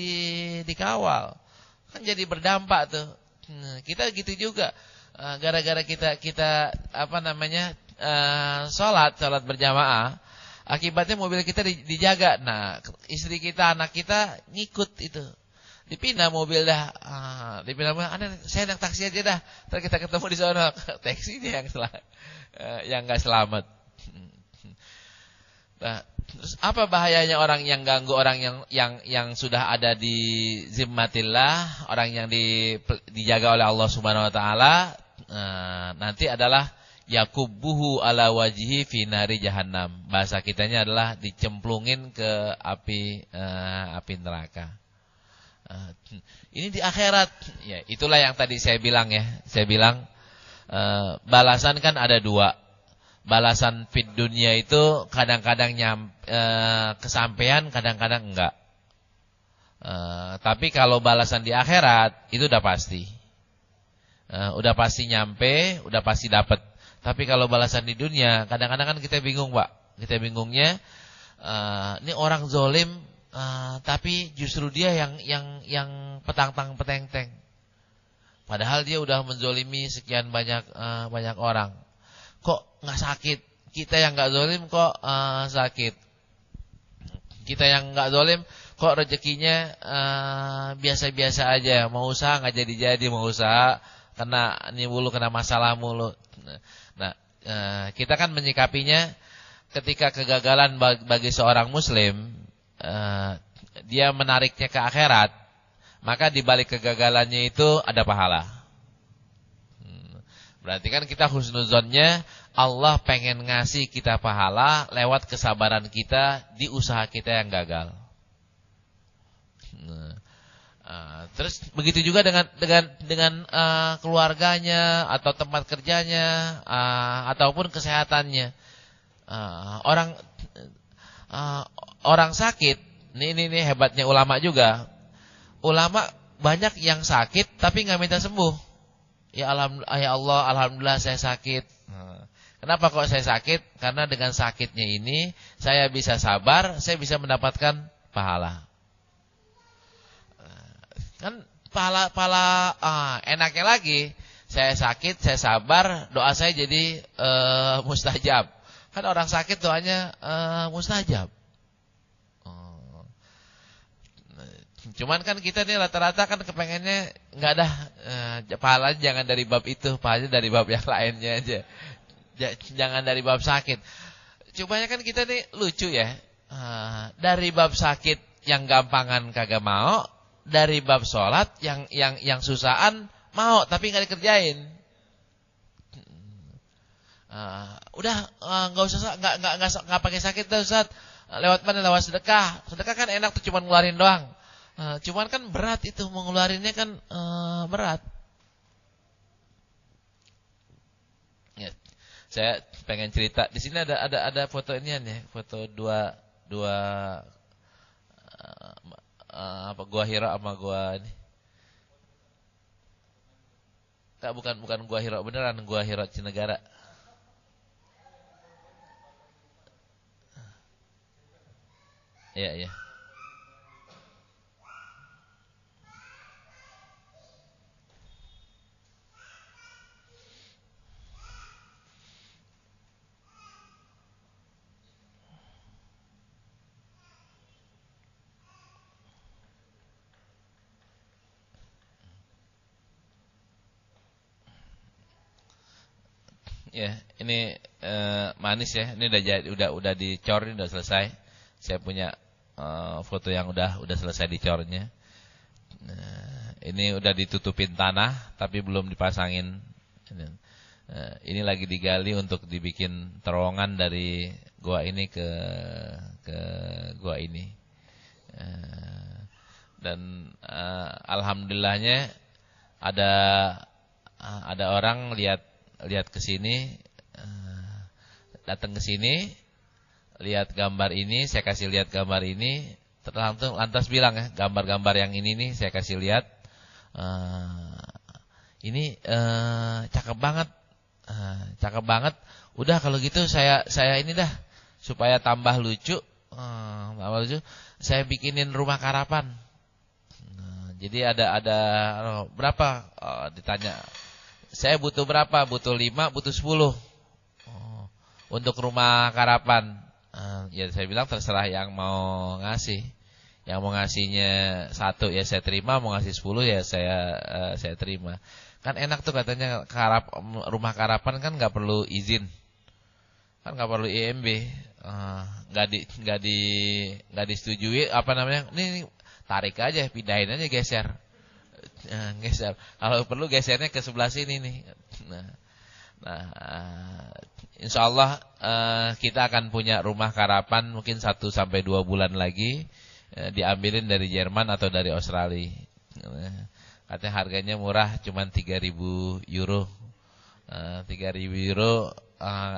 dikawal. Kan jadi berdampak tuh. Kita gitu juga. Gara-gara kita sholat berjamaah, akibatnya mobil kita dijaga. Nah, istri kita, anak kita ngikut itu. Dipindah mobil dah. Dipindah mobil, saya naik taksi aja dah. Ntar kita ketemu di sana. Taksinya yang salah. yang nggak selamat. Nah, terus apa bahayanya orang yang ganggu orang yang sudah ada di zimmatillah, orang yang dijaga oleh Allah Subhanahu wa taala, nanti adalah yakubbuhu ala wajhi fi nari jahannam. Bahasa kitanya adalah dicemplungin ke api neraka. Ini di akhirat. Ya, itulah yang tadi saya bilang ya. Saya bilang balasan kan ada dua. Balasan fid dunia itu kadang-kadang kesampaian, kadang-kadang enggak. Tapi kalau balasan di akhirat itu udah pasti. Udah pasti nyampe, udah pasti dapat. Tapi kalau balasan di dunia, kadang-kadang kan kita bingung, Pak. Kita bingungnya, ini orang zolim, tapi justru dia yang petang-peteng. Padahal dia udah menzolimi sekian banyak orang. Kok nggak sakit? Kita yang nggak zolim kok sakit. Kita yang nggak zolim kok rezekinya biasa-biasa aja. Mau usaha nggak jadi-jadi, mau usaha kena masalah mulu. Nah, kita kan menyikapinya ketika kegagalan bagi seorang muslim, dia menariknya ke akhirat, maka di balik kegagalannya itu ada pahala. Berarti kan kita husnuzonnya Allah pengen ngasih kita pahala lewat kesabaran kita di usaha kita yang gagal. Terus begitu juga dengan keluarganya atau tempat kerjanya ataupun kesehatannya. Orang sakit, ini hebatnya ulama juga. Ulama banyak yang sakit tapi nggak minta sembuh. Ya Allah, alhamdulillah saya sakit. Kenapa kok saya sakit? Karena dengan sakitnya ini saya bisa sabar, saya bisa mendapatkan pahala. Kan pahala enaknya lagi, saya sakit, saya sabar, doa saya jadi mustajab. Kan orang sakit doanya mustajab. Cuman kan kita nih rata-rata kan kepengennya nggak ada pahalanya jangan dari bab itu, pahalanya dari bab yang lainnya aja. Jangan dari bab sakit. Cumanya kan kita nih lucu ya. Dari bab sakit yang gampangan kagak mau, dari bab sholat yang susahan mau tapi nggak dikerjain. Udah nggak usah nggak pakai sakit dah Ustaz. Lewat mana? Lewat sedekah. Sedekah kan enak tuh cuma ngeluarin doang. Cuman kan berat itu mengeluarinnya kan berat. Ya, saya pengen cerita. Di sini ada foto inian ya, foto dua gua Hira sama gua ini. Bukan gua Hira beneran, gua Hira Cinegara. Iya. Ya, ini manis ya. Ini udah dicor, ini udah selesai. Saya punya foto yang udah selesai dicornya. Ini udah ditutupin tanah tapi belum dipasangin. Ini lagi digali untuk dibikin terowongan dari gua ini ke gua ini. Dan alhamdulillahnya ada orang lihat ke sini, datang ke sini, lihat gambar ini, saya kasih lihat gambar ini, lantas bilang ya, gambar-gambar yang ini nih saya kasih lihat, ini cakep banget, udah kalau gitu saya ini dah, supaya tambah lucu, saya bikinin rumah karapan. Jadi ada berapa? Ditanya. Saya butuh berapa? Butuh 5, butuh 10 untuk rumah karapan. Ya saya bilang terserah yang mau ngasih. Yang mau ngasihnya 1 ya saya terima, mau ngasih 10 ya saya terima. Kan enak tuh katanya rumah karapan kan nggak perlu izin. kan nggak perlu IMB, nggak disetujui apa namanya, ini tarik aja, pindahin aja, geser, geser. Kalau perlu gesernya ke sebelah sini nih. Nah, insya Allah kita akan punya rumah karapan mungkin 1 sampai 2 bulan lagi, diambilin dari Jerman atau dari Australia. Katanya harganya murah, cuman 3.000 euro. 3.000 euro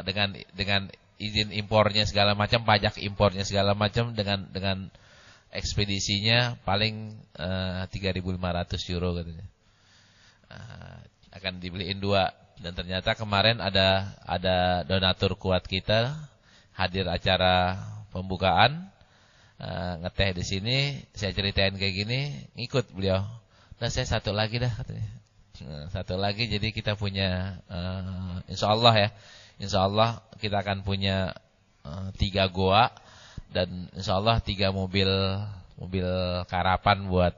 dengan izin impornya segala macam, pajak impornya segala macam, dengan ekspedisinya paling 3.500 euro katanya. Akan dibeliin 2. Dan ternyata kemarin ada donatur kuat kita hadir acara pembukaan, ngeteh di sini, saya ceritain kayak gini, ngikut beliau. Nah, saya satu lagi dah katanya. Satu lagi, jadi kita punya insya Allah ya, insya Allah kita akan punya 3 goa dan insya Allah 3 mobil karapan buat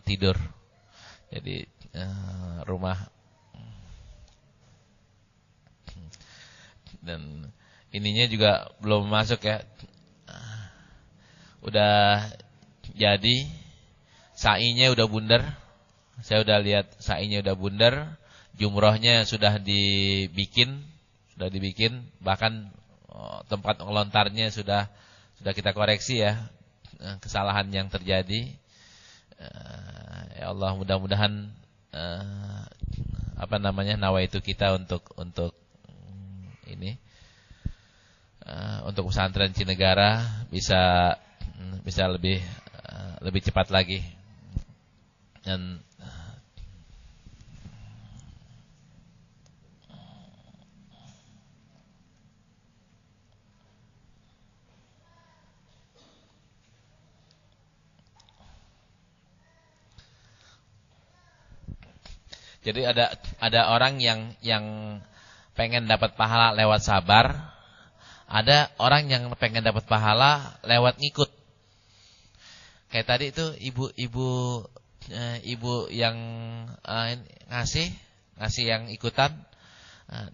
tidur. Jadi rumah, dan ininya juga belum masuk ya, udah jadi, sa'inya udah bundar. Saya udah lihat sa'inya udah bundar, jumrohnya sudah dibikin, bahkan tempat ngelontarnya sudah kita koreksi ya, kesalahan yang terjadi. Ya Allah, mudah-mudahan nawaitu kita untuk ini, untuk pesantren Cinegara bisa lebih cepat lagi. Dan jadi ada orang yang pengen dapat pahala lewat sabar, ada orang yang pengen dapat pahala lewat ngikut. Kayak tadi itu ibu yang ngasih yang ikutan,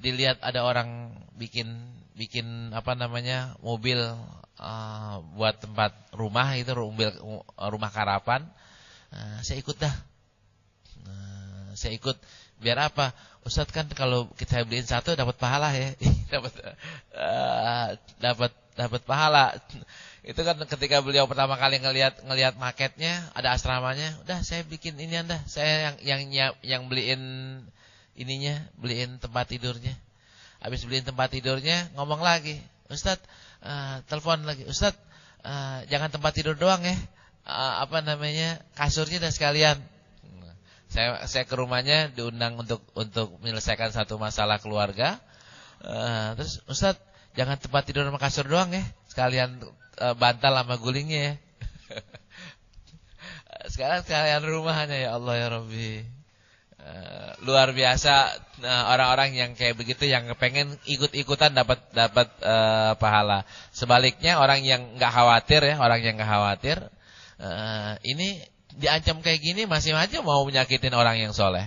dilihat ada orang bikin mobil buat tempat rumah, itu rumah karapan, saya ikut dah. Saya ikut, biar apa? Ustadz, kan kalau kita beliin 1 dapat pahala ya. dapat pahala. Itu kan ketika beliau pertama kali ngelihat maketnya, ada asramanya, udah saya bikin ini Anda. Saya yang beliin ininya, beliin tempat tidurnya. Habis beliin tempat tidurnya, ngomong lagi, Ustadz, telepon lagi, Ustadz, jangan tempat tidur doang ya. Kasurnya dan sekalian. Saya ke rumahnya diundang untuk menyelesaikan satu masalah keluarga. Terus, Ustadz, jangan tempat tidur sama kasur doang ya, sekalian bantal sama gulingnya ya. Sekalian rumahnya, ya Allah ya Rabbi. Luar biasa orang-orang yang kayak begitu, yang pengen ikut-ikutan dapat pahala. Sebaliknya orang yang nggak khawatir ya, ini diancam kayak gini masih aja mau menyakitin orang yang soleh.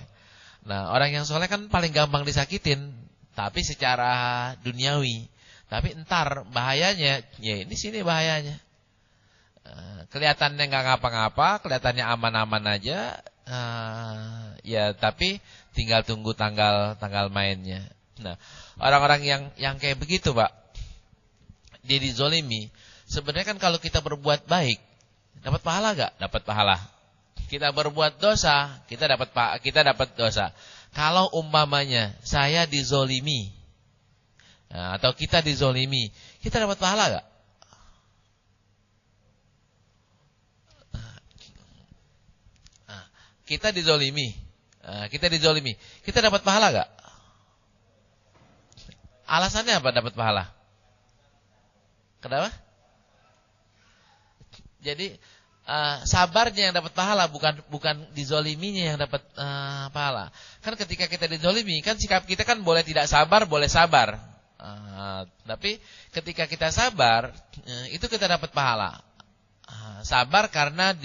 Nah, orang yang soleh kan paling gampang disakitin, tapi secara duniawi. Tapi entar bahayanya, ya ini sini bahayanya. Kelihatannya nggak ngapa-ngapa, kelihatannya aman-aman aja, ya tapi tinggal tunggu tanggal mainnya. Nah, orang-orang yang kayak begitu, Pak, dia dizolimi. Sebenarnya kan kalau kita berbuat baik, dapat pahala nggak? Dapat pahala. Kita berbuat dosa, kita dapat dosa. Kalau umpamanya saya dizolimi, atau kita dizolimi, kita dapat pahala nggak? Kita dizolimi, kita dapat pahala nggak? Alasannya apa dapat pahala? Kenapa? Jadi sabarnya yang dapat pahala, bukan dizoliminya yang dapat pahala. Kan ketika kita dizolimi, kan sikap kita kan boleh tidak sabar, boleh sabar. Tapi ketika kita sabar, itu kita dapat pahala. Sabar karena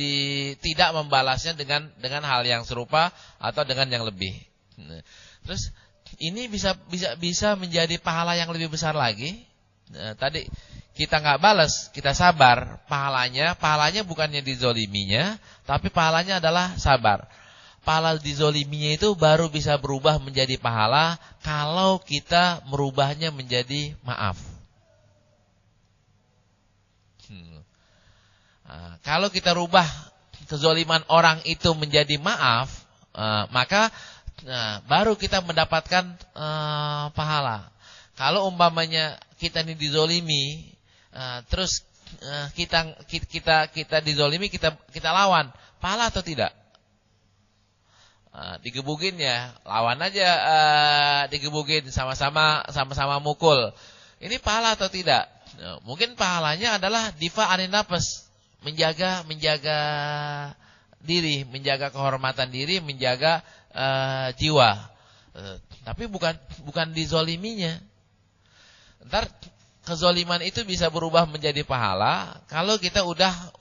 tidak membalasnya dengan hal yang serupa atau dengan yang lebih. Terus ini bisa menjadi pahala yang lebih besar lagi tadi kita nggak balas, kita sabar, pahalanya bukannya dizoliminya, tapi pahalanya adalah sabar. Pahala dizoliminya itu baru bisa berubah menjadi pahala kalau kita merubahnya menjadi maaf. Kalau kita rubah kezoliman orang itu menjadi maaf, maka baru kita mendapatkan pahala. Kalau umpamanya kita ini dizolimi, terus kita dizolimi, kita lawan, pahala atau tidak? Digebukin ya, lawan aja, digebukin sama-sama mukul. Ini pahala atau tidak? Mungkin pahalanya adalah difa anin nafas, menjaga diri, menjaga kehormatan diri, menjaga jiwa. Tapi bukan dizoliminya. Ntar kezoliman itu bisa berubah menjadi pahala kalau kita udah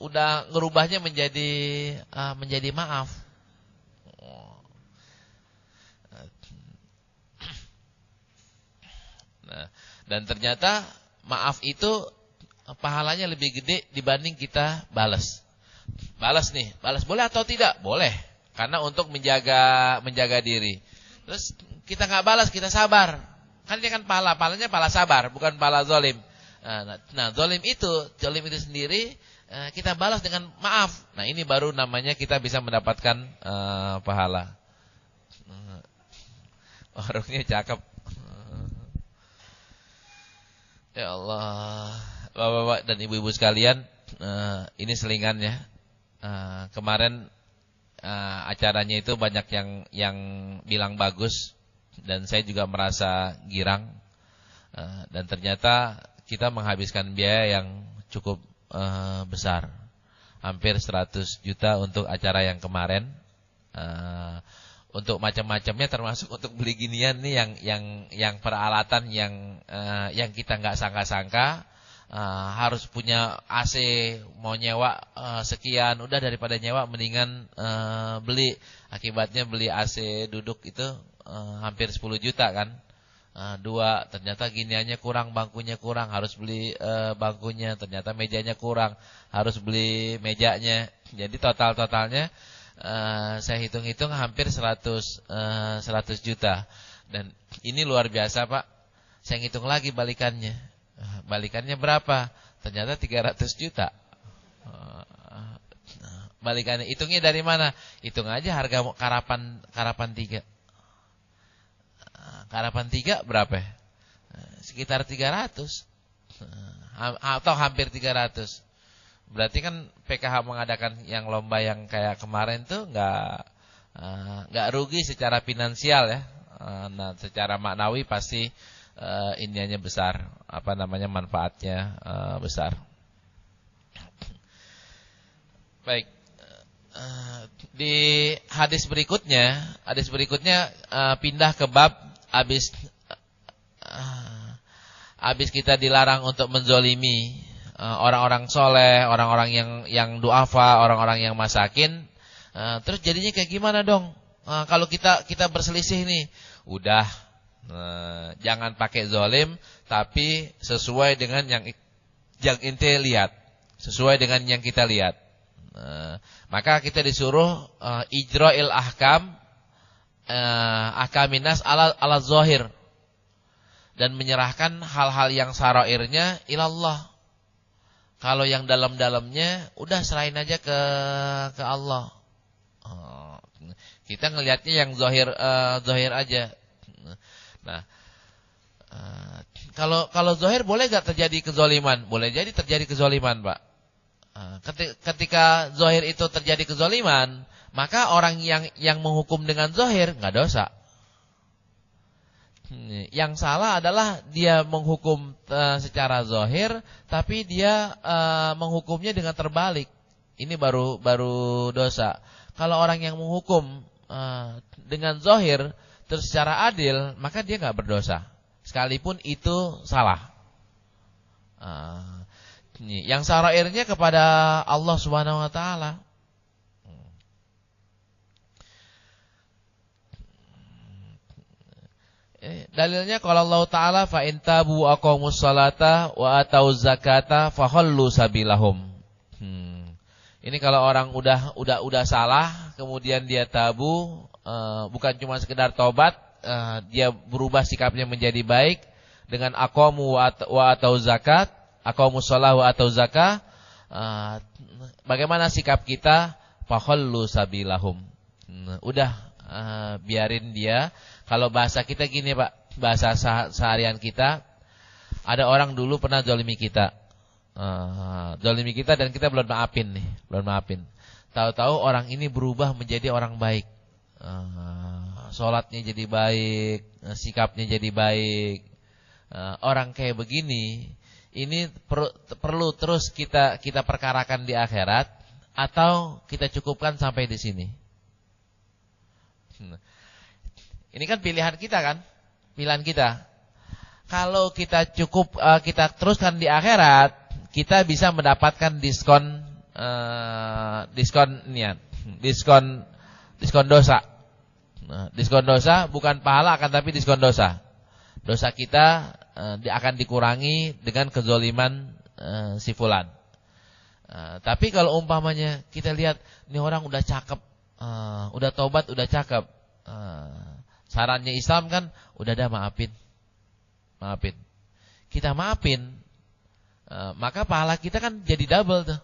ngerubahnya menjadi maaf. Nah, dan ternyata maaf itu pahalanya lebih gede dibanding kita balas. Balas boleh atau tidak? Boleh, karena untuk menjaga diri. Terus kita nggak balas, kita sabar. Kan ini kan pahalanya pahala sabar, bukan pahala zolim. Nah, zolim itu sendiri kita balas dengan maaf. Nah, ini baru namanya kita bisa mendapatkan pahala. Orangnya cakep. Ya Allah, bapak-bapak dan ibu-ibu sekalian, ini selingannya. Kemarin acaranya itu banyak yang bilang bagus, dan saya juga merasa girang. Dan ternyata kita menghabiskan biaya yang cukup besar, hampir 100 juta untuk acara yang kemarin. Untuk macam-macamnya, termasuk untuk beli ginian nih yang peralatan yang kita nggak sangka-sangka, harus punya AC, mau nyewa sekian, udah daripada nyewa mendingan beli. Akibatnya beli AC duduk itu hampir 10 juta kan. Dua, ternyata giniannya kurang, bangkunya kurang, harus beli bangkunya, ternyata mejanya kurang, harus beli mejanya. Jadi totalnya saya hitung-hitung hampir 100 juta. Dan ini luar biasa, Pak. Saya hitung lagi balikannya. Balikannya berapa? Ternyata 300 juta. Balikannya, hitungnya dari mana? Hitung aja harga karapan 3. Karapan 3 berapa? Sekitar 300. Atau hampir 300. Berarti kan PKH mengadakan yang lomba yang kayak kemarin tuh nggak rugi secara finansial ya. Nah, secara maknawi pasti iniannya besar, manfaatnya besar. Baik. Di hadis berikutnya pindah ke bab habis kita dilarang untuk menzolimi orang-orang soleh, orang-orang yang duafa, orang-orang yang masakin. Terus jadinya kayak gimana dong? Kalau kita berselisih nih, udah jangan pakai zolim, tapi sesuai dengan yang ente lihat, sesuai dengan yang kita lihat. Maka kita disuruh ijra'il ahkam, ahkaminas ala zahir, dan menyerahkan hal-hal yang sarairnya ilallah. Kalau yang dalam-dalamnya udah serahin aja ke Allah. Kita ngelihatnya yang zahir aja. Nah, kalau zahir boleh gak terjadi kezaliman? Boleh jadi terjadi kezaliman, Pak. Ketika zahir itu terjadi kezaliman, maka orang yang menghukum dengan zahir nggak dosa. Yang salah adalah dia menghukum secara zahir, tapi dia menghukumnya dengan terbalik. Ini baru dosa. Kalau orang yang menghukum dengan zahir terus secara adil, maka dia nggak berdosa, sekalipun itu salah. Yang sarairnya kepada Allah Subhanahu Wa Taala. Dalilnya kalau Allah Ta'ala fa in tabu aqamus salata wa atauz zakata fakhallu sabilahum. Ini kalau orang udah salah, kemudian dia tabu, bukan cuma sekedar tobat, dia berubah sikapnya menjadi baik dengan aqamu wa atauz zakat, aqamus shalah wa atauz zakah. Bagaimana sikap kita? Fakhallu sabilahum. Biarin dia. Kalau bahasa kita gini Pak, bahasa seharian kita, ada orang dulu pernah zalimi kita. Zalimi kita dan kita belum maafin. Tahu-tahu orang ini berubah menjadi orang baik. Salatnya jadi baik, sikapnya jadi baik. Orang kayak begini, ini perlu terus kita perkarakan di akhirat atau kita cukupkan sampai di sini. Ini kan pilihan kita kan? Pilihan kita. Kalau kita kita teruskan di akhirat, kita bisa mendapatkan diskon dosa. Diskon dosa bukan pahala akan tapi diskon dosa. Dosa kita akan dikurangi dengan kezoliman si fulan. Tapi kalau umpamanya kita lihat ini orang udah cakep, udah tobat, udah cakep. Sarannya Islam kan udah maafin. Kita maafin, maka pahala kita kan jadi double tuh.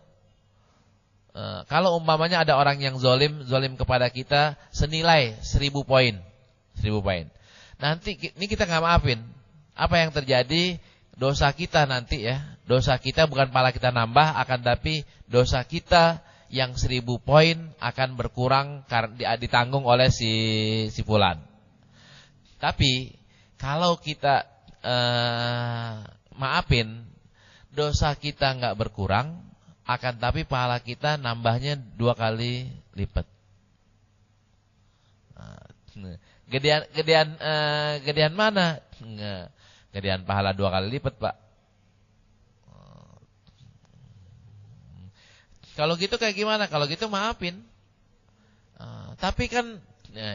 Kalau umpamanya ada orang yang zolim kepada kita senilai 1000 poin. Nanti ini kita nggak maafin. Apa yang terjadi? Dosa kita nanti ya. Dosa kita bukan pahala kita nambah, akan tapi dosa kita yang 1000 poin akan berkurang karena ditanggung oleh si fulan. Tapi kalau kita maafin, dosa kita nggak berkurang, akan tapi pahala kita nambahnya 2 kali lipat. Gedean mana? Gedean pahala 2 kali lipat, Pak. Kalau gitu kayak gimana? Kalau gitu maafin. Tapi kan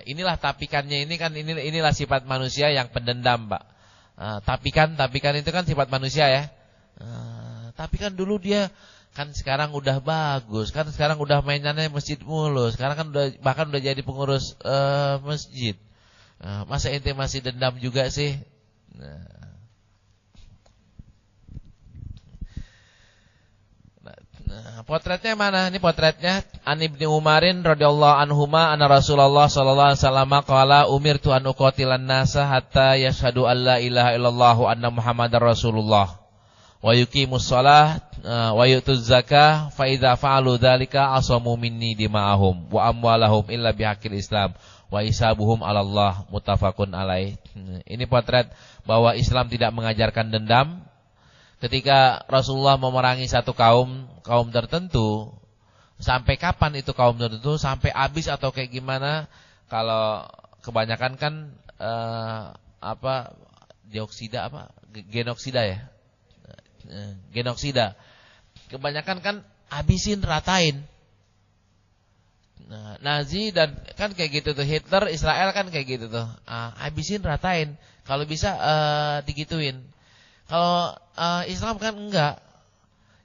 inilah tapikannya ini kan inilah sifat manusia yang pendendam, Pak. Tapikan itu kan sifat manusia ya. Tapi kan dulu dia kan sekarang udah bagus, kan sekarang udah mainannya masjid mulu, sekarang kan bahkan udah jadi pengurus masjid. Masa ente masih dendam juga sih? Potretnya mana? Ini potretnya An Ibnu Umarin radhiyallahu anhuma anna Rasulullah sallallahu alaihi wasallam qala umirtu an uqatilan nasa hatta yashhadu an la ilaha illallah wa anna Muhammadar Rasulullah wa yuqimus shalah wa yutuz zakah fa idza fa'alu dzalika asamu minni dima'ahum wa amwalahum illa bihaqqil Islam wa hisabuhum 'ala Allah muttafaqun alaih. Ini potret bahwa Islam tidak mengajarkan dendam. Ketika Rasulullah memerangi satu kaum tertentu, sampai kapan itu kaum tertentu? Sampai habis atau kayak gimana? Kalau kebanyakan kan genoksida ya. Genoksida. Kebanyakan kan habisin, ratain. Nazi dan kan kayak gitu tuh, Hitler, Israel kan kayak gitu tuh. Habisin, ratain. Kalau bisa digituin. Kalau Islam kan enggak.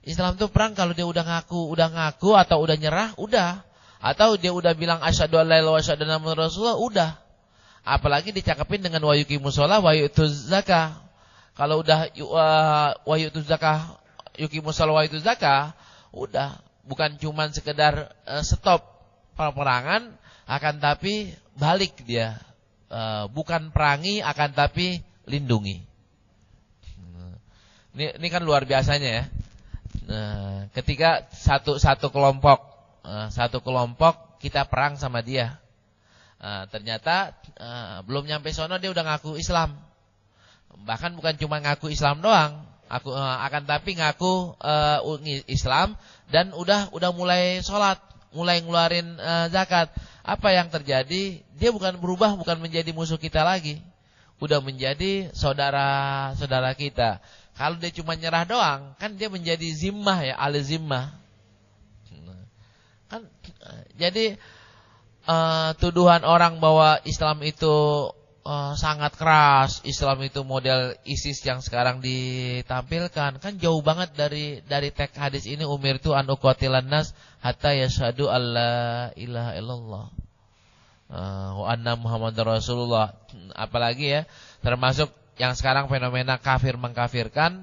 Islam tuh perang kalau dia udah ngaku atau udah nyerah, udah. Atau dia udah bilang asyhadu an la ilaha illallah wa asyhadu anna muhammadar rasulullah, udah. Apalagi dicakepin dengan wa yuqimus shalah wa yutuz zakah. Kalau udah wa yutuz zakah, yuqimus shalah wa yutuz zakah, udah. Bukan cuman sekedar stop peperangan, akan tapi balik dia. Bukan perangi, akan tapi lindungi. Ini kan luar biasanya ya. Ketika satu kelompok kita perang sama dia, ternyata belum nyampe sono dia udah ngaku Islam. Bahkan bukan cuma ngaku Islam doang, akan tapi ngaku Islam dan udah mulai sholat, mulai ngeluarin zakat. Apa yang terjadi? Dia bukan berubah, bukan menjadi musuh kita lagi, udah menjadi saudara kita. Kalau dia cuma nyerah doang, kan dia menjadi zimmah ya, ahli zimmah. Kan jadi tuduhan orang bahwa Islam itu sangat keras, Islam itu model ISIS yang sekarang ditampilkan, kan jauh banget dari teks hadis ini, umirtu an uqatilan nas hatta yashhadu alla ilaha illallah wa anna muhammadar rasulullah. Apalagi ya, termasuk yang sekarang fenomena kafir mengkafirkan,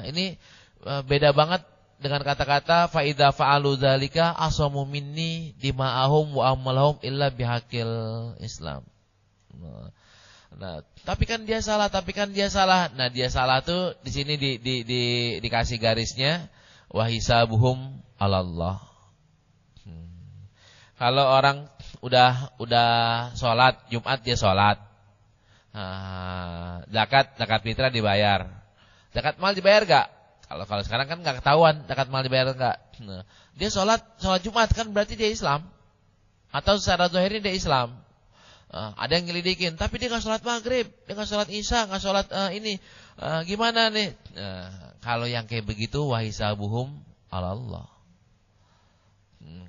ini beda banget dengan kata-kata fa idza fa'alu dzalika asamu minni dima'ahum wa amwalahum illa bihaqil Islam. Nah, tapi kan dia salah. Nah, dia salah tuh di sini dikasih garisnya wa hisabuhum 'alallah. Kalau orang udah sholat Jumat, dia sholat. Zakat fitrah dibayar. Zakat mal dibayar enggak? Kalau sekarang kan enggak ketahuan zakat mal dibayar enggak. Nah, dia sholat Jumat kan berarti dia Islam. Atau secara zahirnya dia Islam. Ada yang nyelidikin, tapi dia enggak sholat maghrib, dia enggak sholat isya, enggak sholat gimana nih? Kalau yang kayak begitu wahisabuhum 'alallah.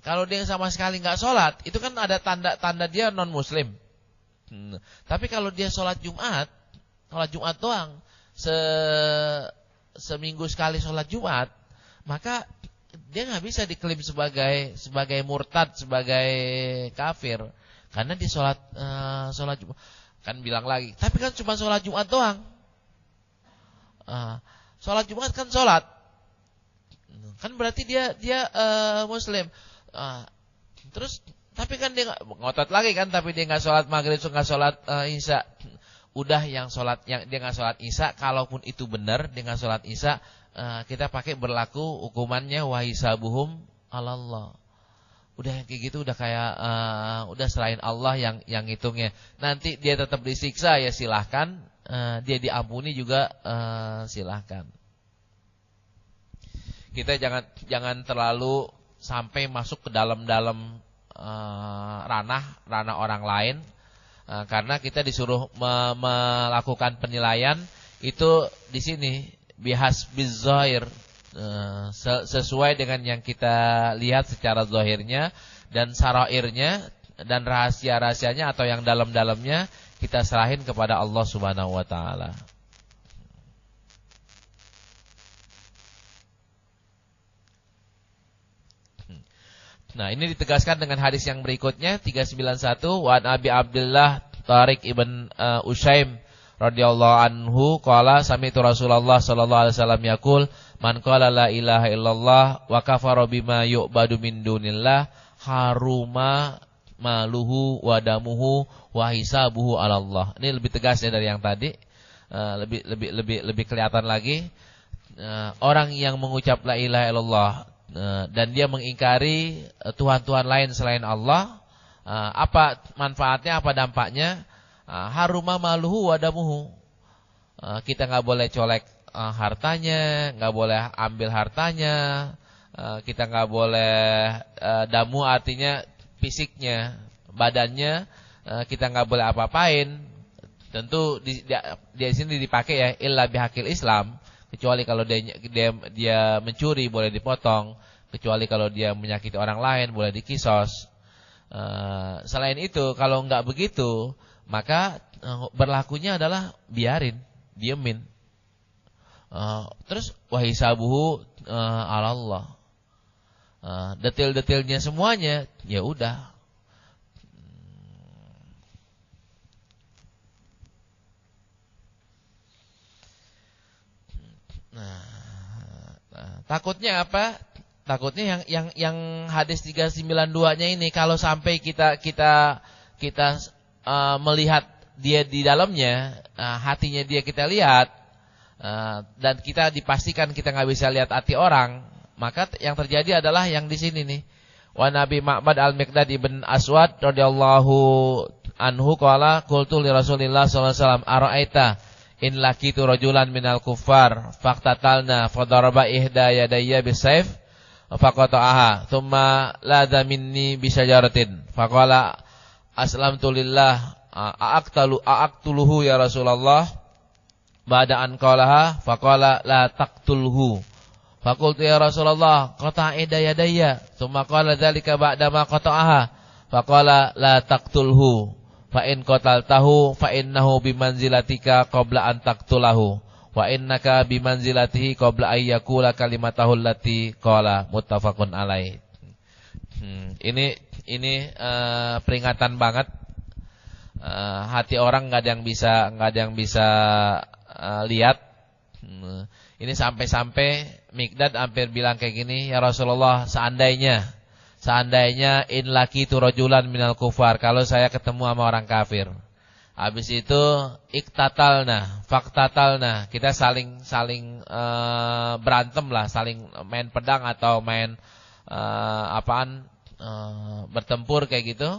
Kalau dia sama sekali enggak sholat, itu kan ada tanda dia non muslim. Tapi kalau dia sholat Jumat doang, seminggu sekali sholat Jumat, maka dia nggak bisa diklaim sebagai murtad, sebagai kafir, karena dia sholat Jumat. Kan bilang lagi, tapi kan cuma sholat Jumat doang. Sholat Jumat kan sholat, kan berarti dia Muslim. Terus tapi kan dia ngotot lagi kan, tapi dia nggak sholat maghrib, nggak sholat isya. Udah yang dia nggak sholat isya, kalaupun itu benar dia nggak sholat isya, kita pakai berlaku hukumannya wahisabuhum 'alallah. Udah yang kayak gitu udah kayak udah selain Allah yang hitungnya. Nanti dia tetap disiksa ya silahkan, dia diampuni juga silahkan. Kita jangan terlalu sampai masuk ke dalam ranah orang lain. Karena kita disuruh melakukan penilaian itu di sini bihas bizzahir, sesuai dengan yang kita lihat secara zahirnya, dan sarairnya dan rahasia-rahasianya atau yang dalam-dalamnya kita serahin kepada Allah Subhanahu wa taala. Nah, ini ditegaskan dengan hadis yang berikutnya 391, wa Abi Abdullah Tariq ibn Ushaim radhiyallahu anhu qala sami'tu Rasulullah sallallahu alaihi wasallam yaqul man qala la ilaha illallah wa kafara bima yu'badu min dunillah haruma maluhu wa damuhu wa hisabuhu 'ala Allah. Ini lebih tegas ya dari yang tadi. Lebih kelihatan lagi. Orang yang mengucap la ilaha illallah dan dia mengingkari Tuhan-Tuhan lain selain Allah, apa manfaatnya, apa dampaknya? Haruma maluhu wadamuhu, kita nggak boleh colek hartanya, nggak boleh ambil hartanya, kita nggak boleh damu artinya fisiknya, badannya, kita nggak boleh apa-apain. Tentu di sini dipakai ya illa bihaqil Islam. Kecuali kalau dia mencuri boleh dipotong, kecuali kalau dia menyakiti orang lain boleh dikisos. Selain itu kalau enggak begitu, maka berlakunya adalah biarin, diemin. Terus wahisabuhu 'ala Allah. Detail-detailnya semuanya ya udah. Takutnya apa? Takutnya yang hadis 392-nya ini kalau sampai kita melihat dia di dalamnya, hatinya dia kita lihat, dan kita dipastikan kita nggak bisa lihat hati orang, maka yang terjadi adalah yang di sini nih. Wa Nabi Ma'bad al-Miqdad ibn Aswad radhiyallahu anhu qala qultu li Rasulillah sallallahu alaihi wasallam ara'aita in laqitu rajulan minal kuffar faqtatalna fadaraba ihda yadayya bisayf faqata'aha thumma ladha minni bisyajaratin faqala aslamtu lillah a'aqtuluhu ya Rasulullah ba'da an qalaha faqala la taqtulhu faqultu ya Rasulullah qata'a ihda yadayya thumma qala dzalika ba'da ma qata'aha faqala la taqtulhu fa in qataltahu fa innahu bimanzilatika qabla an taqtulahu wa innaka bimanzilatihi qabla ay yaqula kalimatahu allati qala, muttafaqun alaih. Ini peringatan banget. Hati orang nggak ada yang bisa lihat. Ini sampai-sampai Mikdad hampir bilang kayak gini, ya Rasulullah, seandainya in laqitu rajulan minal kufar, kalau saya ketemu sama orang kafir. Habis itu faktatalna, kita saling berantem lah, saling main pedang atau main bertempur kayak gitu.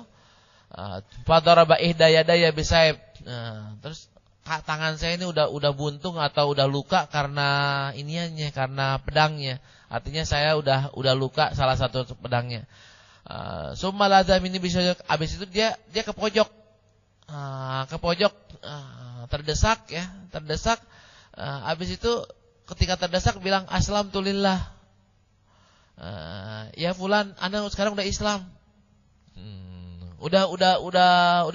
Fadaraba ihdayadaya bisaib. Terus tangan saya ini udah buntung atau udah luka karena iniannya, karena pedangnya. Artinya saya udah luka salah satu pedangnya. Summa lazam ini bisa, habis itu dia ke pojok. Terdesak. Habis itu ketika terdesak bilang aslamtu lillah. Ya fulan, Anda sekarang udah Islam. Udah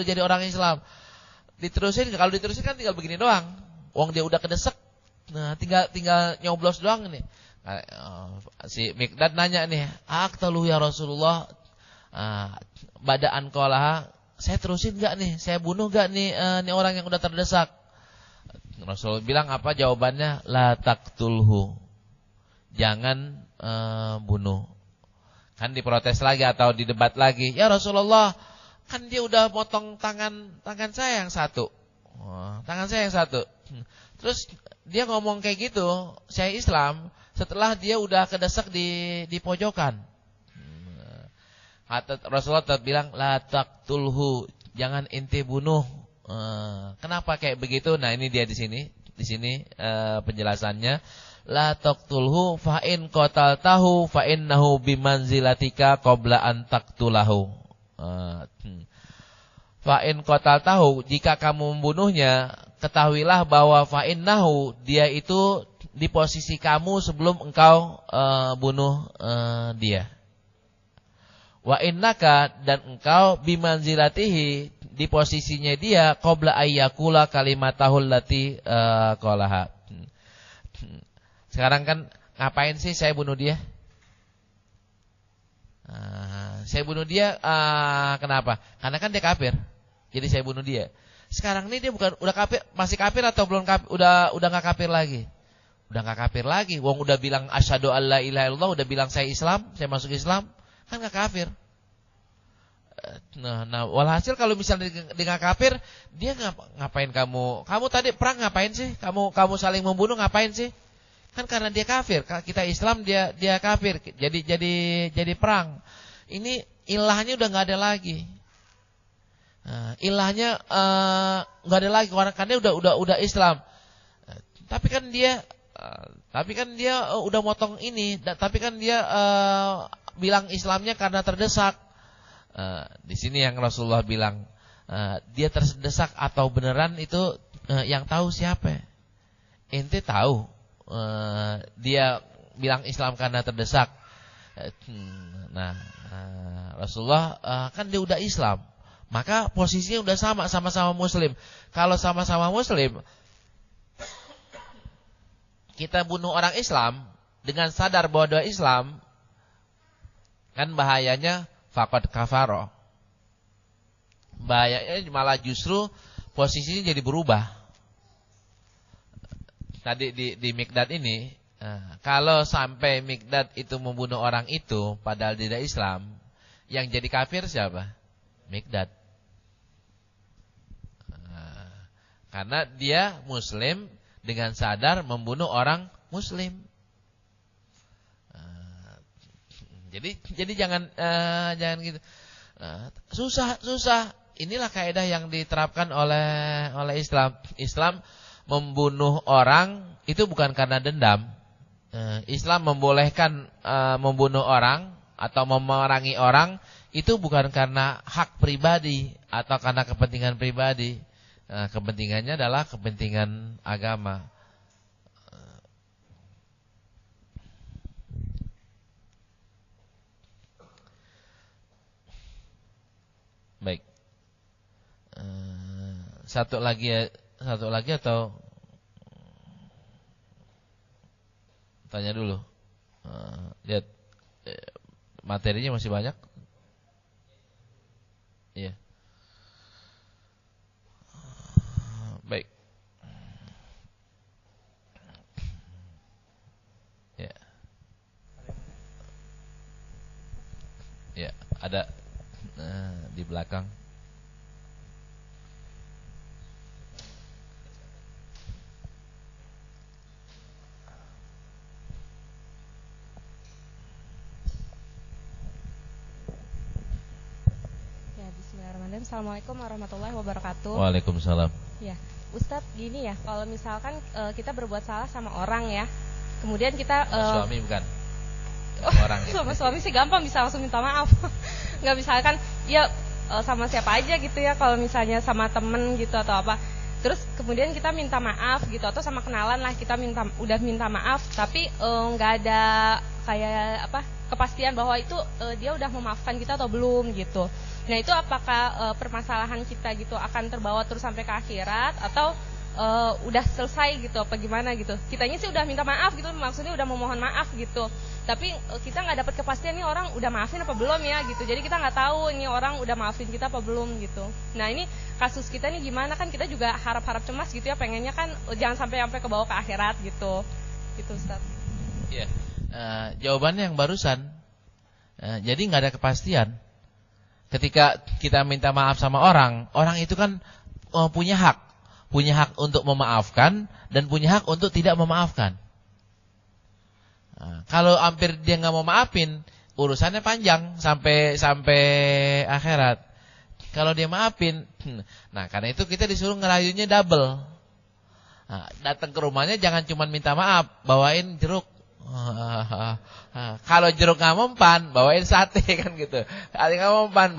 jadi orang Islam. Kalau diterusin kan tinggal begini doang. Wong dia udah kedesak. Nah, tinggal nyoblos doang nih. Si Mikdad nanya nih, "Aqtalu ya Rasulullah?" Badaan qalaha, saya terusin enggak nih? Saya bunuh enggak nih orang yang udah terdesak? Rasul bilang apa jawabannya? La taqtulhu. Jangan bunuh. Kan diprotes lagi atau didebat lagi. Ya Rasulullah, kan dia udah potong tangan saya yang satu. Tangan saya yang satu. Terus dia ngomong kayak gitu, saya Islam, setelah dia udah kedesak di pojokan. Rasulullah tetap bilang, la taqtulhu, jangan inti bunuh. Kenapa kayak begitu? Nah, ini dia di sini penjelasannya. La taqtulhu fa in qataltahu fa innahu bimanzilatika qabla an taqtulahu. Fa in qataltahu, jika kamu membunuhnya, ketahuilah bahwa fa innahu, dia itu di posisi kamu sebelum engkau bunuh dia. Wa innaka, dan engkau bimanzilatihi, di posisinya dia qabla ayyakula kalimatahul lati qalaha. Sekarang kan ngapain sih saya bunuh dia? Saya bunuh dia kenapa? Karena kan dia kafir. Jadi saya bunuh dia. Sekarang ini dia udah kafir, masih kafir atau belum kafir? Udah enggak kafir lagi. Udah enggak kafir lagi. Wong udah bilang asyhadu alla ilaha illallah, udah bilang saya Islam, saya masuk Islam, kan enggak kafir. Nah, walhasil kalau misalnya dia enggak kafir, dia ngapain kamu? Kamu tadi perang ngapain sih? Kamu saling membunuh ngapain sih? Kan karena dia kafir, kita Islam, dia kafir. Jadi perang. Ini ilahnya udah enggak ada lagi. Ilahnya enggak ada lagi karena udah Islam. Tapi kan dia udah motong ini, tapi kan dia bilang Islamnya karena terdesak. Di sini yang Rasulullah bilang, dia terdesak atau beneran itu yang tahu siapa? Ente tahu dia bilang Islam karena terdesak. Rasulullah kan dia udah Islam, maka posisinya udah sama-sama Muslim. Kalau sama-sama Muslim, kita bunuh orang Islam dengan sadar bahwa dia Islam, kan bahayanya faqad kafaro. Bahayanya malah justru posisinya jadi berubah. Tadi di Mikdad ini, kalau sampai Mikdad itu membunuh orang itu padahal dia tidak Islam, yang jadi kafir siapa? Mikdad. Karena dia Muslim dengan sadar membunuh orang Muslim. Jadi jangan gitu. Susah. Inilah kaidah yang diterapkan oleh Islam. Islam membunuh orang itu bukan karena dendam. Islam membolehkan membunuh orang atau memerangi orang itu bukan karena hak pribadi atau karena kepentingan pribadi. Kepentingannya adalah kepentingan agama. Baik. Satu lagi atau tanya dulu. Lihat materinya masih banyak. Iya. Baik. Ya. Ya, ada di belakang. Bismillahirrahmanirrahim. Assalamualaikum warahmatullahi wabarakatuh. Waalaikumsalam. Ya, Ustadz, gini ya, kalau misalkan kita berbuat salah sama orang ya, kemudian kita suami bukan orang ya. Sama suami sih gampang, bisa langsung minta maaf. Nggak, misalkan ya sama siapa aja gitu ya, kalau misalnya sama temen gitu atau apa, terus kemudian kita minta maaf gitu, atau sama kenalan lah kita udah minta maaf, tapi nggak ada kayak apa kepastian bahwa itu dia udah memaafkan kita atau belum gitu. Nah, itu apakah permasalahan kita gitu akan terbawa terus sampai ke akhirat, atau udah selesai gitu apa gimana gitu? Kitanya sih udah minta maaf gitu, maksudnya udah memohon maaf gitu, tapi kita nggak dapat kepastian nih orang udah maafin apa belum ya gitu. Jadi kita nggak tahu ini orang udah maafin kita apa belum gitu. Nah, ini kasus kita nih gimana, kan kita juga harap-harap cemas gitu ya, pengennya kan jangan sampai ke bawah ke akhirat gitu. Gitu, Ustaz. Iya. Jawabannya yang barusan. Jadi nggak ada kepastian. Ketika kita minta maaf sama orang itu kan punya hak untuk memaafkan dan punya hak untuk tidak memaafkan. Kalau hampir dia nggak mau maafin, urusannya panjang sampai akhirat. Kalau dia maafin, nah karena itu kita disuruh ngerayunya double. Datang ke rumahnya jangan cuma minta maaf, bawain jeruk. Kalau jeruk nggak mempan, bawain sate kan gitu. Kalau nggak mempan,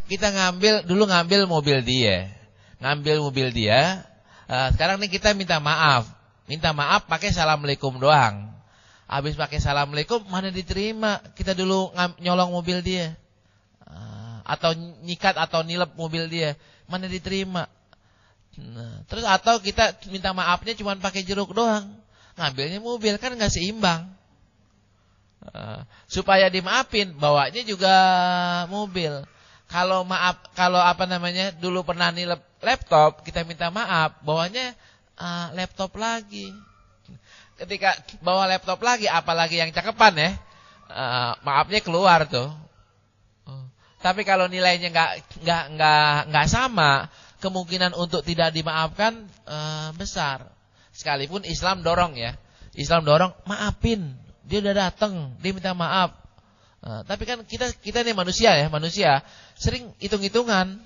kita ngambil mobil dia, sekarang nih kita minta maaf pakai assalamualaikum doang. Habis pakai assalamualaikum mana diterima, kita dulu nyolong mobil dia, atau nyikat atau nilep mobil dia, mana diterima. Terus atau kita minta maafnya cuma pakai jeruk doang, ngambilnya mobil, kan nggak seimbang. Supaya dimaafin, bawanya juga mobil. Kalau dulu pernah nilep laptop, kita minta maaf, bawanya laptop lagi. Ketika bawa laptop lagi, apalagi yang cakepan ya, maafnya keluar tuh. Tapi kalau nilainya nggak sama, kemungkinan untuk tidak dimaafkan besar. Sekalipun Islam dorong maafin. Dia udah datang, dia minta maaf. Tapi kan kita nih manusia sering hitung-hitungan.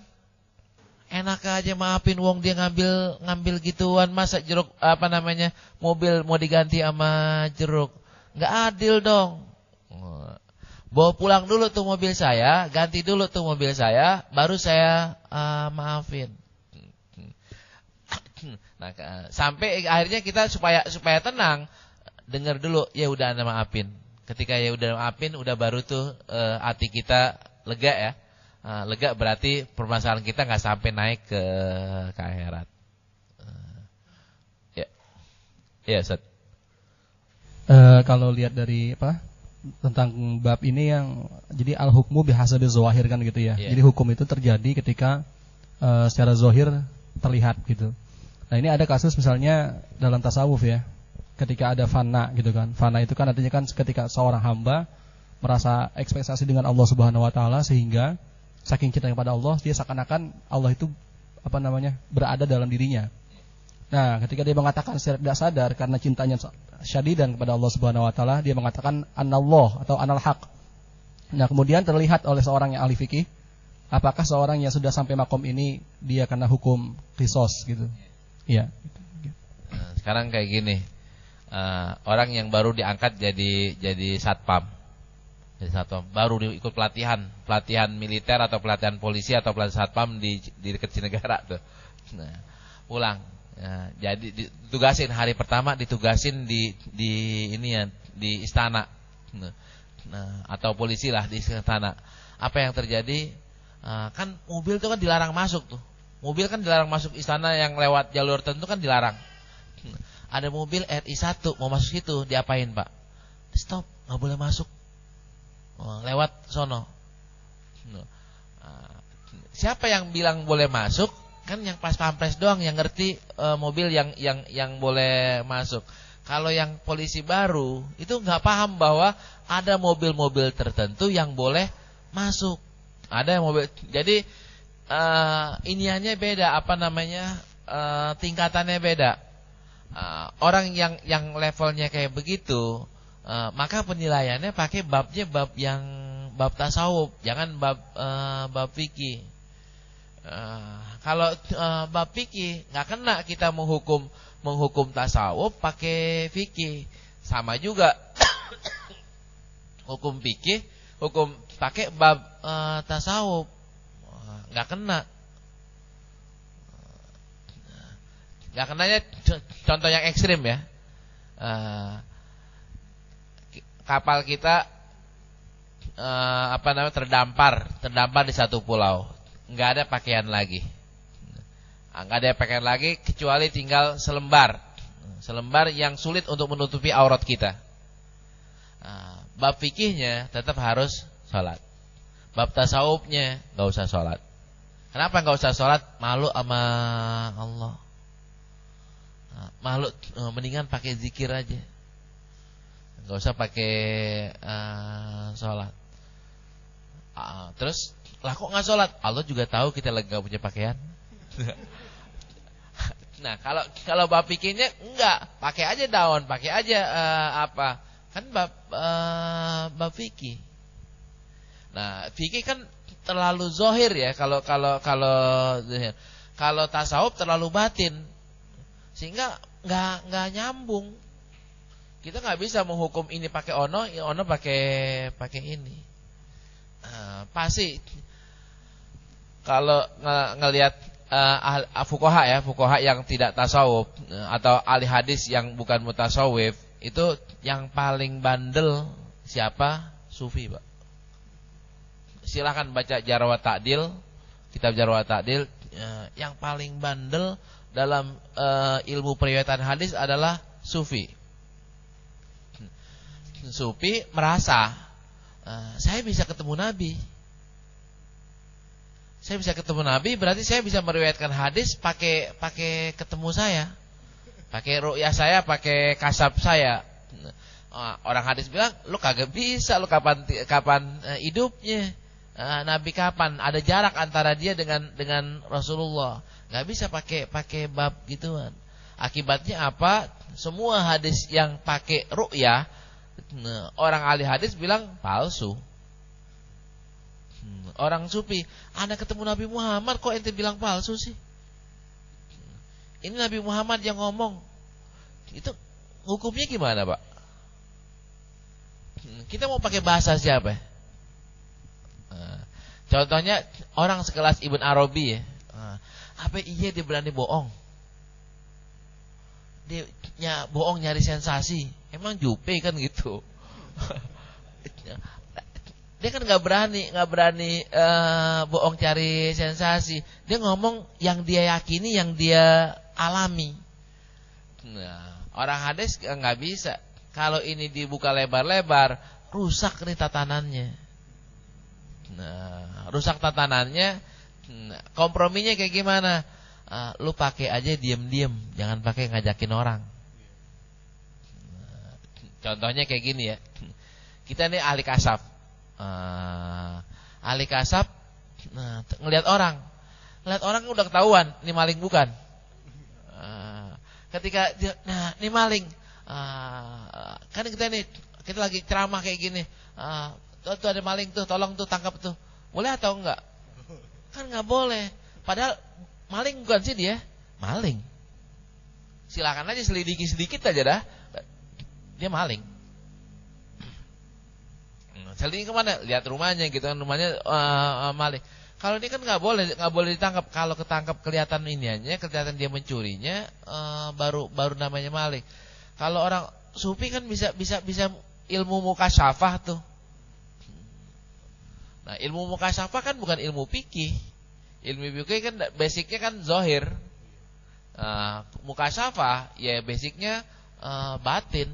Enak aja maafin, wong dia ngambil gituan, masa jeruk mobil mau diganti sama jeruk. Nggak adil dong. Bawa pulang dulu tuh mobil saya, ganti dulu tuh mobil saya, baru saya maafin. Nah, sampai akhirnya kita supaya tenang, dengar dulu, ya udah Anda maafin. Ketika ya udah maafin, udah baru tuh hati kita lega ya. Lega berarti permasalahan kita nggak sampai naik ke akhirat. Ya, Ustaz. Kalau lihat dari tentang bab ini yang jadi al-hukmu bihasabi zahir kan gitu ya. Yeah. Jadi hukum itu terjadi ketika secara zahir terlihat gitu. Nah, ini ada kasus misalnya dalam tasawuf ya. Ketika ada fana gitu kan. Fana itu kan artinya kan ketika seorang hamba merasa ekspektasi dengan Allah Subhanahu wa taala sehingga saking cinta kepada Allah, dia seakan-akan Allah itu berada dalam dirinya. Nah, ketika dia mengatakan secara tidak sadar karena cintanya syadidan kepada Allah Subhanahu wa taala, dia mengatakan anallah atau anal haq. Nah, kemudian terlihat oleh seorang yang ahli fikih, apakah seorang yang sudah sampai makom ini dia kena hukum qisas gitu. Iya. Nah, sekarang kayak gini. Orang yang baru diangkat jadi satpam. Jadi satpam baru ikut pelatihan militer atau pelatihan polisi atau pelatihan satpam di dekat Cinegara tuh. Nah, pulang. Jadi ditugasin hari pertama ditugasin di istana. Nah, atau polisi lah di istana. Apa yang terjadi? Kan mobil itu kan dilarang masuk tuh. Mobil kan dilarang masuk istana yang lewat jalur tertentu kan dilarang. Ada mobil RI1 mau masuk situ, diapain Pak? Stop, nggak boleh masuk. Lewat sono. Siapa yang bilang boleh masuk? Kan yang pas pampres doang yang ngerti mobil yang boleh masuk. Kalau yang polisi baru itu nggak paham bahwa ada mobil-mobil tertentu yang boleh masuk. Ada yang mobil. Jadi iniannya beda, tingkatannya beda. Orang yang levelnya kayak begitu, maka penilaiannya pakai babnya bab tasawuf, jangan bab fikih. Kalau bab fikih nggak kena kita menghukum tasawuf pakai fikih. Sama juga hukum fikih, hukum pakai bab tasawuf nggak kena. Nggak kenanya contoh yang ekstrim ya. Kapal kita terdampar di satu pulau, nggak ada pakaian lagi, kecuali tinggal selembar yang sulit untuk menutupi aurat kita. Bab fikihnya tetap harus sholat, bab tasawufnya nggak usah sholat. Kenapa nggak usah sholat? Malu sama Allah. Malu, mendingan pakai zikir aja, nggak usah pakai sholat. Terus lah kok nggak sholat? Allah juga tahu kita lagi nggak punya pakaian. Nah kalau bab fikihnya enggak, pakai aja daun, pakai aja kan bab fikih. Nah fikih kan terlalu zohir ya, kalau tasawuf terlalu batin, sehingga nggak nyambung. Kita nggak bisa menghukum ini pakai ono pakai ini. Pasti kalau ngelihat fuqaha yang tidak tasawuf atau ahli hadis yang bukan mutasawif, itu yang paling bandel siapa? Sufi, Pak. Silakan baca Jarh wa Ta'dil, kitab Jarh wa Ta'dil. Yang paling bandel dalam ilmu periwayatan hadis adalah Sufi. Sufi merasa saya bisa ketemu Nabi. Saya bisa ketemu Nabi, berarti saya bisa meriwayatkan hadis pakai ketemu saya, pakai ru'yah saya, pakai kasab saya. Orang hadis bilang, lu kagak bisa, lu kapan hidupnya? Nabi kapan? Ada jarak antara dia dengan Rasulullah. Gak bisa pakai bab gituan. Akibatnya apa? Semua hadis yang pakai ru'yah, orang ahli hadis bilang palsu. Orang Sufi, Anda ketemu Nabi Muhammad, kok ente bilang palsu sih? Ini Nabi Muhammad yang ngomong. Itu hukumnya gimana, Pak? Kita mau pakai bahasa siapa? Contohnya orang sekelas Ibn Arabi ya. Apa iya dia berani bohong? Dia bohong nyari sensasi. Emang jupe kan gitu. Dia kan nggak berani bohong cari sensasi. Dia ngomong yang dia yakini, yang dia alami. Nah, orang hadis nggak bisa. Kalau ini dibuka lebar-lebar, rusak nih tatanannya. Nah, rusak tatanannya. Komprominya kayak gimana? Lu pakai aja diem-diem, jangan pakai ngajakin orang. Contohnya kayak gini ya. Kita nih ahli kasab. Ahli kasab ngelihat orang udah ketahuan ini maling bukan. Ketika dia, ini maling, kan kita lagi ceramah kayak gini, tuh ada maling tuh, tolong tuh tangkap tuh, boleh atau enggak? Kan nggak boleh. Padahal maling bukan sih dia, maling. Silakan aja selidiki sedikit aja dah, dia maling. Selidiki kemana? Lihat rumahnya gitu kan, rumahnya maling. Kalau ini kan nggak boleh ditangkap. Kalau ketangkap kelihatan iniannya, kelihatan dia mencurinya, baru namanya maling. Kalau orang Sufi kan bisa ilmu mukasyafah tuh. Nah, ilmu mukasyafah kan bukan ilmu fikih. Ilmu fikih kan basicnya kan zahir. Mukasyafah ya basicnya batin.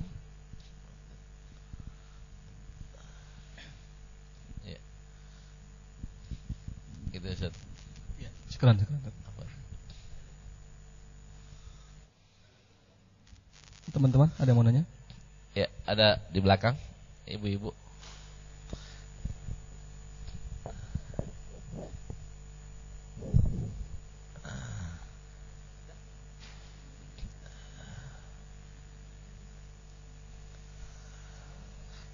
Ya. Gitu Ustaz. Ya, syukran. Teman-teman, ada yang mau nanya? Ya, ada di belakang, ibu-ibu.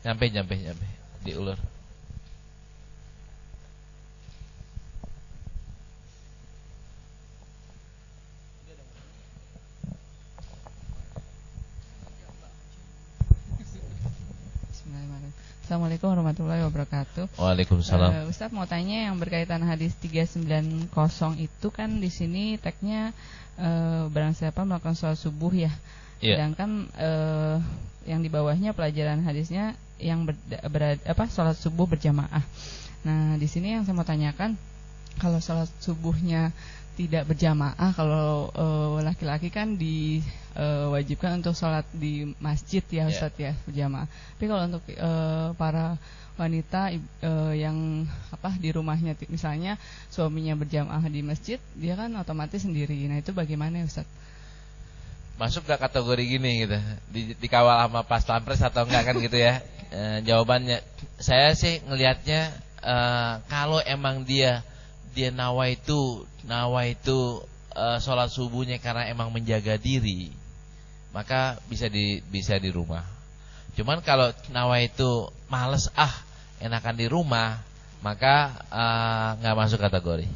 Nyampe diulur. Assalamualaikum warahmatullahi wabarakatuh. Waalaikumsalam. Ustaz mau tanya yang berkaitan hadis 390 itu kan di sini tagnya barang siapa melakukan sholat subuh ya. Yeah. Sedangkan yang di bawahnya pelajaran hadisnya yang sholat subuh berjamaah. Nah, di sini yang saya mau tanyakan, kalau sholat subuhnya tidak berjamaah, kalau laki-laki kan diwajibkan untuk sholat di masjid ya Ustaz ya, berjamaah. Tapi kalau untuk para wanita yang di rumahnya, misalnya suaminya berjamaah di masjid, dia kan otomatis sendiri. Nah, itu bagaimana Ustaz? Masuk gak kategori gini gitu, dikawal sama pas pampres atau enggak kan gitu ya? Jawabannya, saya sih ngelihatnya kalau emang dia nawaitu sholat subuhnya karena emang menjaga diri, maka bisa di rumah. Cuman kalau nawaitu males enakan di rumah, maka nggak masuk kategori.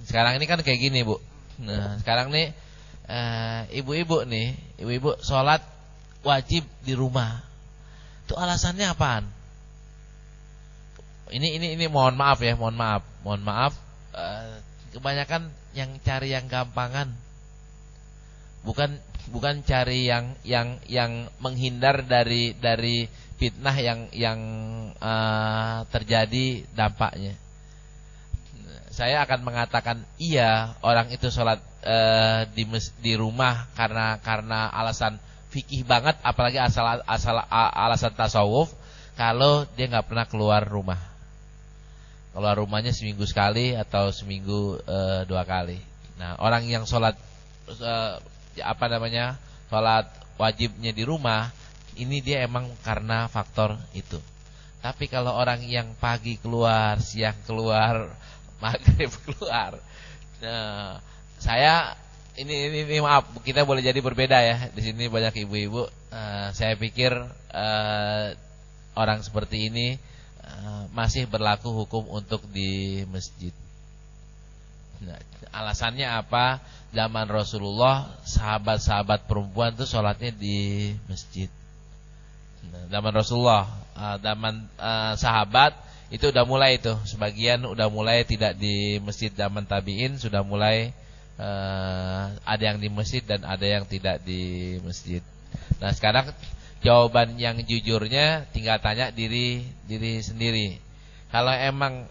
Sekarang ini kan kayak gini Bu. Nah, sekarang nih ibu-ibu sholat wajib di rumah. Itu alasannya apaan? Ini mohon maaf. Kebanyakan yang cari yang gampangan, bukan cari yang menghindar dari fitnah yang terjadi dampaknya. Saya akan mengatakan iya, orang itu sholat di rumah karena alasan fikih banget, apalagi alasan tasawuf. Kalau dia nggak pernah keluar rumah. Keluar rumahnya seminggu sekali atau seminggu 2 kali. Nah, orang yang sholat sholat wajibnya di rumah, ini dia emang karena faktor itu. Tapi kalau orang yang pagi keluar, siang keluar, maghrib keluar, nah, saya ini maaf, kita boleh jadi berbeda ya. Di sini banyak ibu-ibu. Saya pikir orang seperti ini masih berlaku hukum untuk di masjid. Nah, alasannya apa? Zaman Rasulullah, sahabat-sahabat perempuan itu sholatnya di masjid. Nah, zaman Rasulullah, zaman sahabat itu udah mulai itu. Sebagian udah mulai tidak di masjid. Zaman tabi'in sudah mulai ada yang di masjid dan ada yang tidak di masjid. Nah, sekarang jawaban yang jujurnya tinggal tanya diri sendiri. Kalau emang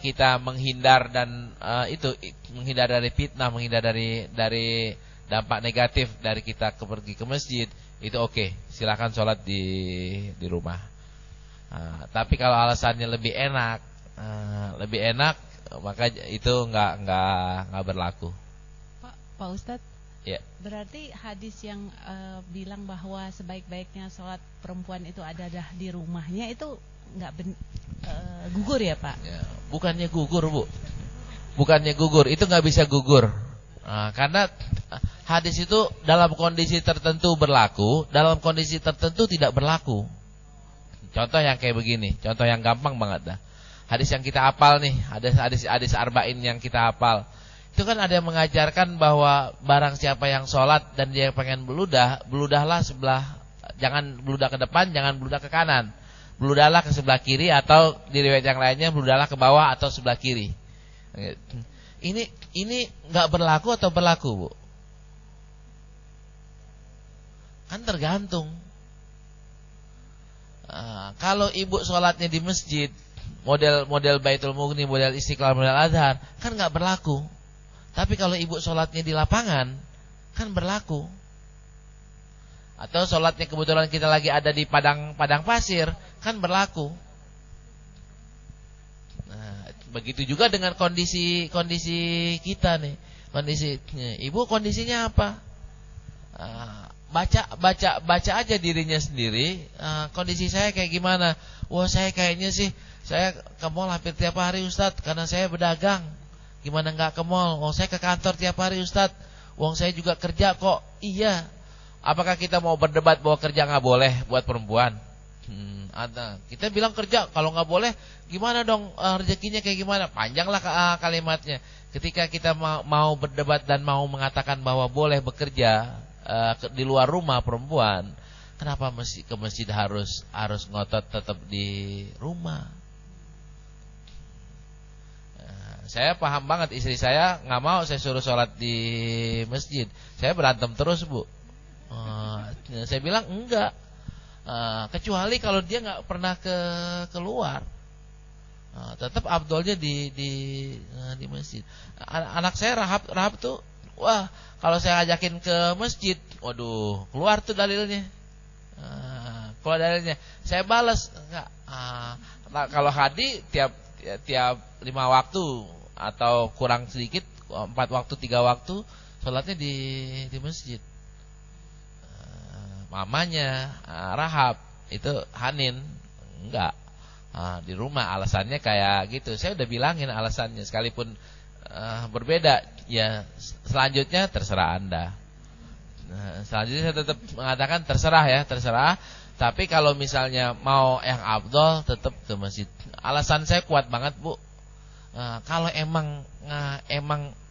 kita menghindar dan menghindar dari fitnah, menghindar dari dampak negatif dari kita pergi ke masjid, itu oke. Silakan sholat di rumah. Tapi kalau alasannya lebih enak, maka itu nggak berlaku. Pak Ustadz. Ya. Berarti hadis yang bilang bahwa sebaik-baiknya sholat perempuan itu adalah di rumahnya, itu nggak gugur ya Pak? Ya, bukannya gugur Bu, bukannya gugur, itu nggak bisa gugur. Karena hadis itu dalam kondisi tertentu berlaku, dalam kondisi tertentu tidak berlaku. Contoh yang kayak begini, contoh yang gampang banget dah. Hadis yang kita hafal nih, hadis arba'in yang kita hafal. Itu kan ada yang mengajarkan bahwa barang siapa yang sholat dan dia pengen beludahlah sebelah, jangan beludah ke depan, jangan beludah ke kanan, beludahlah ke sebelah kiri, atau di riwayat yang lainnya beludahlah ke bawah atau sebelah kiri. Ini nggak berlaku atau berlaku Bu? Kan tergantung. Kalau ibu sholatnya di masjid, model Baitul Mughni, model Istiqlal, model Azhar kan nggak berlaku. Tapi kalau ibu sholatnya di lapangan kan berlaku. Atau sholatnya kebetulan kita lagi ada di padang pasir kan berlaku. Nah, begitu juga dengan kondisi kita nih. Kondisinya ibu, kondisinya apa? Baca aja dirinya sendiri. Kondisi saya kayak gimana? Wah, saya kayaknya sih saya ke mall hampir tiap hari Ustadz, karena saya berdagang. Gimana nggak ke mall? Saya ke kantor tiap hari Ustadz. Saya juga kerja kok. Iya. Apakah kita mau berdebat bahwa kerja nggak boleh buat perempuan? Kita bilang kerja, kalau nggak boleh, gimana dong rezekinya kayak gimana? Panjanglah kalimatnya. Ketika kita mau berdebat dan mau mengatakan bahwa boleh bekerja di luar rumah perempuan, kenapa ke masjid harus ngotot tetap di rumah? Saya paham banget, istri saya nggak mau saya suruh sholat di masjid. Saya berantem terus, Bu. Saya bilang enggak, kecuali kalau dia nggak pernah keluar, tetap afdolnya di masjid. Anak saya Rahab tuh, wah, kalau saya ajakin ke masjid, waduh, keluar tuh dalilnya. Keluar dalilnya, saya balas enggak. Kalau Hadi tiap 5 waktu atau kurang sedikit 4 waktu 3 waktu sholatnya di masjid. Mamanya Rahab itu Hanin enggak, di rumah. Alasannya kayak gitu. Saya udah bilangin alasannya, sekalipun berbeda, ya selanjutnya terserah Anda. Selanjutnya saya tetap mengatakan terserah. Tapi kalau misalnya mau yang afdol, tetap ke masjid. Alasan saya kuat banget, Bu. Kalau emang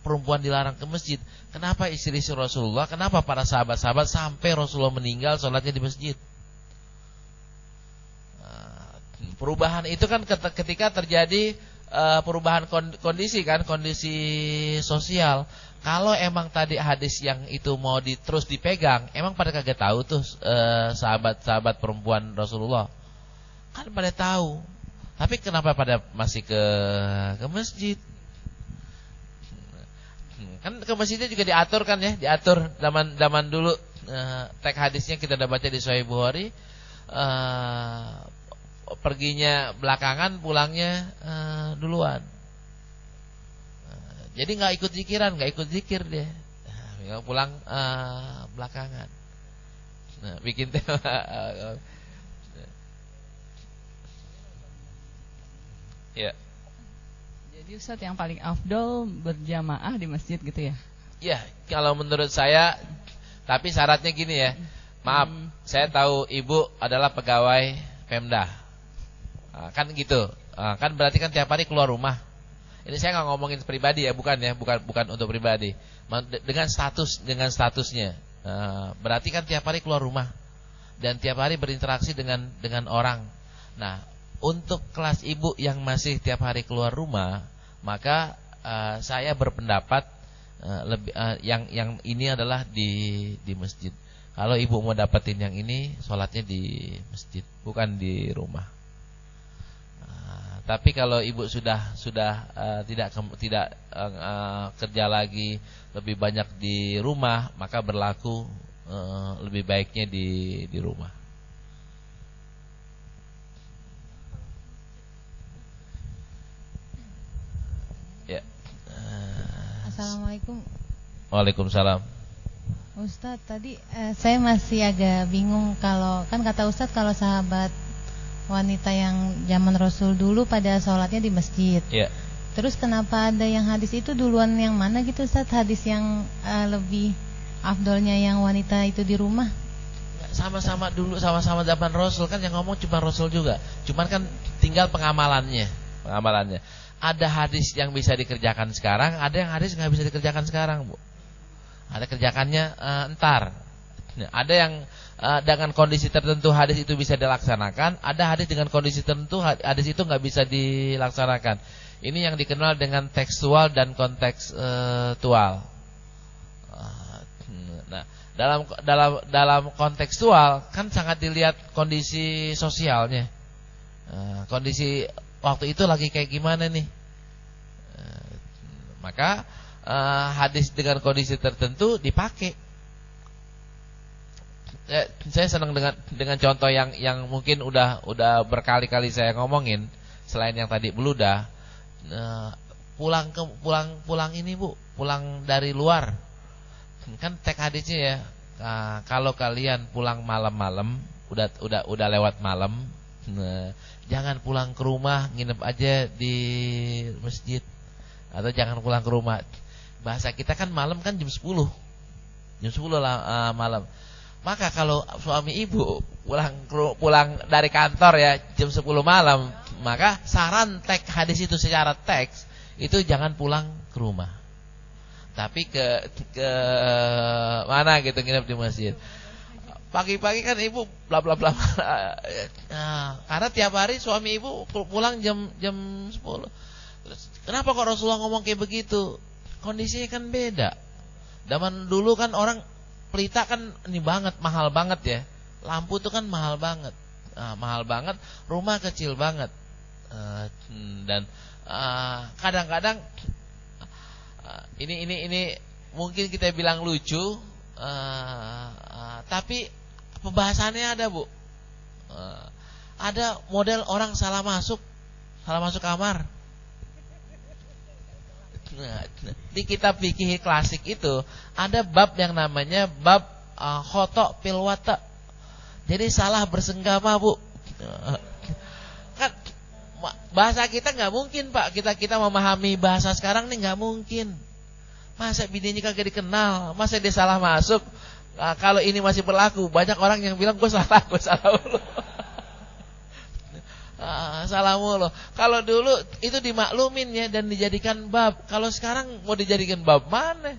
perempuan dilarang ke masjid, kenapa istri Rasulullah, kenapa para sahabat-sahabat sampai Rasulullah meninggal sholatnya di masjid? Perubahan itu kan ketika terjadi perubahan kondisi sosial. Kalau emang tadi hadis yang itu mau terus dipegang, emang pada kagak tahu tuh sahabat-sahabat perempuan Rasulullah? Kan pada tahu. Tapi kenapa pada masih ke masjid? Kan ke masjidnya juga diatur kan ya, diatur zaman dulu. Teks hadisnya kita udah baca di Sahih Bukhari. Perginya belakangan, pulangnya duluan. Jadi nggak ikut zikiran, nggak ikut zikir dia. Pulang belakangan. Bikin tema. Ya. Jadi Ustaz, yang paling afdol berjamaah di masjid gitu ya? Ya, kalau menurut saya. Tapi syaratnya gini ya. Maaf, saya tahu ibu adalah pegawai Pemda. Kan gitu. Kan berarti kan tiap hari keluar rumah. Ini saya nggak ngomongin pribadi ya, bukan untuk pribadi. Dengan statusnya. Berarti kan tiap hari keluar rumah dan tiap hari berinteraksi dengan orang. Nah, untuk kelas ibu yang masih tiap hari keluar rumah, maka saya berpendapat yang ini adalah di masjid. Kalau ibu mau dapetin yang ini, sholatnya di masjid, bukan di rumah. Tapi kalau ibu sudah tidak kerja lagi, lebih banyak di rumah, maka berlaku lebih baiknya di rumah. Ya. Assalamualaikum. Waalaikumsalam. Ustadz, tadi saya masih agak bingung, kalau kan kata Ustadz kalau sahabat wanita yang zaman Rasul dulu pada sholatnya di masjid. Ya. Terus kenapa ada yang hadis itu duluan yang mana gitu Ustadz? Hadis yang lebih afdolnya yang wanita itu di rumah? Sama-sama dulu, sama-sama zaman Rasul, kan yang ngomong cuma Rasul juga. Cuman kan tinggal pengamalannya. Ada hadis yang bisa dikerjakan sekarang, ada yang hadis nggak bisa dikerjakan sekarang, Bu. Ada kerjakannya entar. Ada yang dengan kondisi tertentu hadis itu bisa dilaksanakan, ada hadis dengan kondisi tertentu hadis itu nggak bisa dilaksanakan. Ini yang dikenal dengan tekstual dan kontekstual. Nah, dalam kontekstual kan sangat dilihat kondisi sosialnya, kondisi waktu itu lagi kayak gimana nih. Maka hadis dengan kondisi tertentu dipakai. Saya senang dengan contoh yang mungkin udah berkali-kali saya ngomongin, selain yang tadi beludah. Pulang ini Bu, pulang dari luar. Kan teks hadisnya ya, kalau kalian pulang malam-malam, udah lewat malam, jangan pulang ke rumah, nginep aja di masjid, atau jangan pulang ke rumah. Bahasa kita kan malam kan jam 10 lah, malam. Maka kalau suami ibu pulang dari kantor ya jam 10 malam, maka saran teks hadis itu secara teks itu jangan pulang ke rumah, tapi ke mana gitu, nginep di masjid. Pagi-pagi kan ibu bla bla bla. Karena tiap hari suami ibu pulang jam 10. Terus, kenapa kok Rasulullah ngomong kayak begitu? Kondisinya kan beda. Zaman dulu kan orang pelita kan ini banget, mahal banget ya. Lampu tuh kan mahal banget. Mahal banget, rumah kecil banget. Dan kadang-kadang ini mungkin kita bilang lucu, tapi pembahasannya ada Bu. Ada model orang salah masuk kamar. Di kitab fikih klasik itu ada bab yang namanya bab khoto fil wata. Jadi salah bersenggama Bu. Kan bahasa kita nggak mungkin Pak, kita memahami bahasa sekarang nih nggak mungkin. Masa bininya kagak dikenal, masa dia salah masuk. Kalau ini masih berlaku, banyak orang yang bilang gue salah mulu. Salah mulu. Kalau dulu itu dimaklumin ya dan dijadikan bab. Kalau sekarang mau dijadikan bab mana?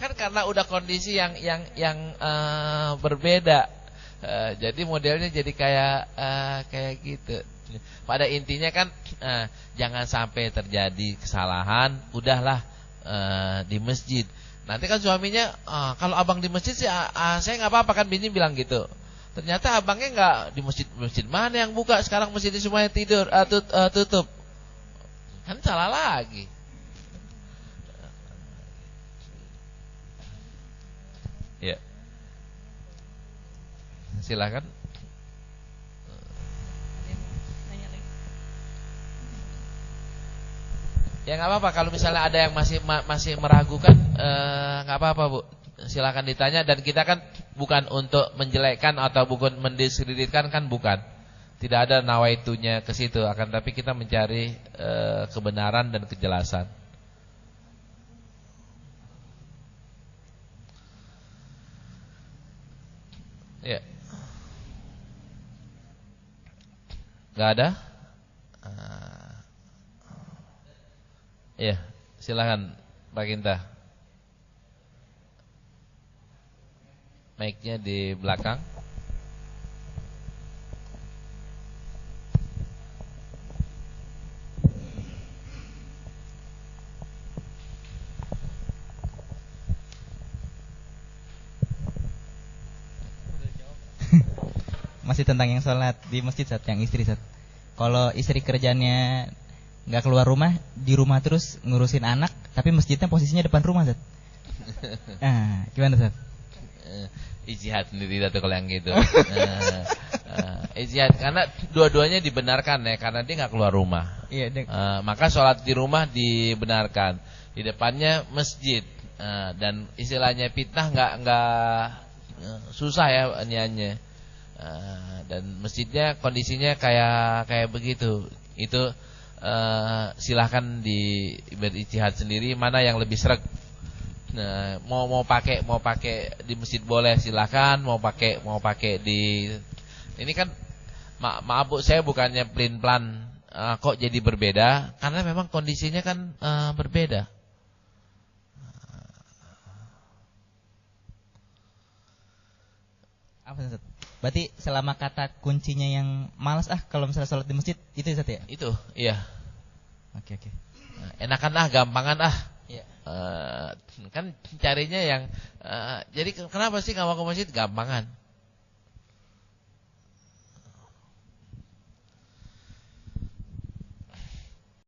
Kan karena udah kondisi yang berbeda. Jadi modelnya jadi kayak gitu. Pada intinya kan jangan sampai terjadi kesalahan. Udahlah di masjid. Nanti kan suaminya kalau abang di masjid sih saya nggak apa-apa, kan bini bilang gitu. Ternyata abangnya nggak di masjid mana yang buka sekarang, masjid semuanya tutup. Kan salah lagi. Ya. Silakan. Ya nggak apa-apa kalau misalnya ada yang masih meragukan, nggak apa-apa Bu. Silakan ditanya, dan kita kan bukan untuk menjelekkan atau bukan mendiskreditkan, kan bukan. Tidak ada nawaitunya ke situ, akan tapi kita mencari kebenaran dan kejelasan. Ya. Enggak ada? Ya, silakan Pak Kinta. Mic-nya di belakang. Masih tentang yang sholat di masjid, Sat, yang istri, Sat. Kalau istri kerjanya nggak keluar rumah, di rumah terus ngurusin anak, tapi masjidnya posisinya depan rumah, Sat. Gimana, Sat? Ijtihad sendiri tuh kalau yang gitu. Ijtihad karena dua-duanya dibenarkan ya, karena dia nggak keluar rumah. Iya, maka sholat di rumah dibenarkan. Di depannya masjid, dan istilahnya fitnah nggak susah ya niannya. Dan masjidnya kondisinya kayak begitu. Itu silahkan berijtihad sendiri mana yang lebih sreg. Nah, mau pakai di masjid boleh silakan, mau pakai di ini kan maaf Bu, saya bukannya plan kok jadi berbeda, karena memang kondisinya kan berbeda. Apa, Ustaz? Berarti selama kata kuncinya yang malas kalau misalnya sholat di masjid itu, Ustaz, ya? Itu, iya. Oke. Enakan gampangan Iya. Kan carinya yang jadi kenapa sih nggak mau ke masjid? Gampangan.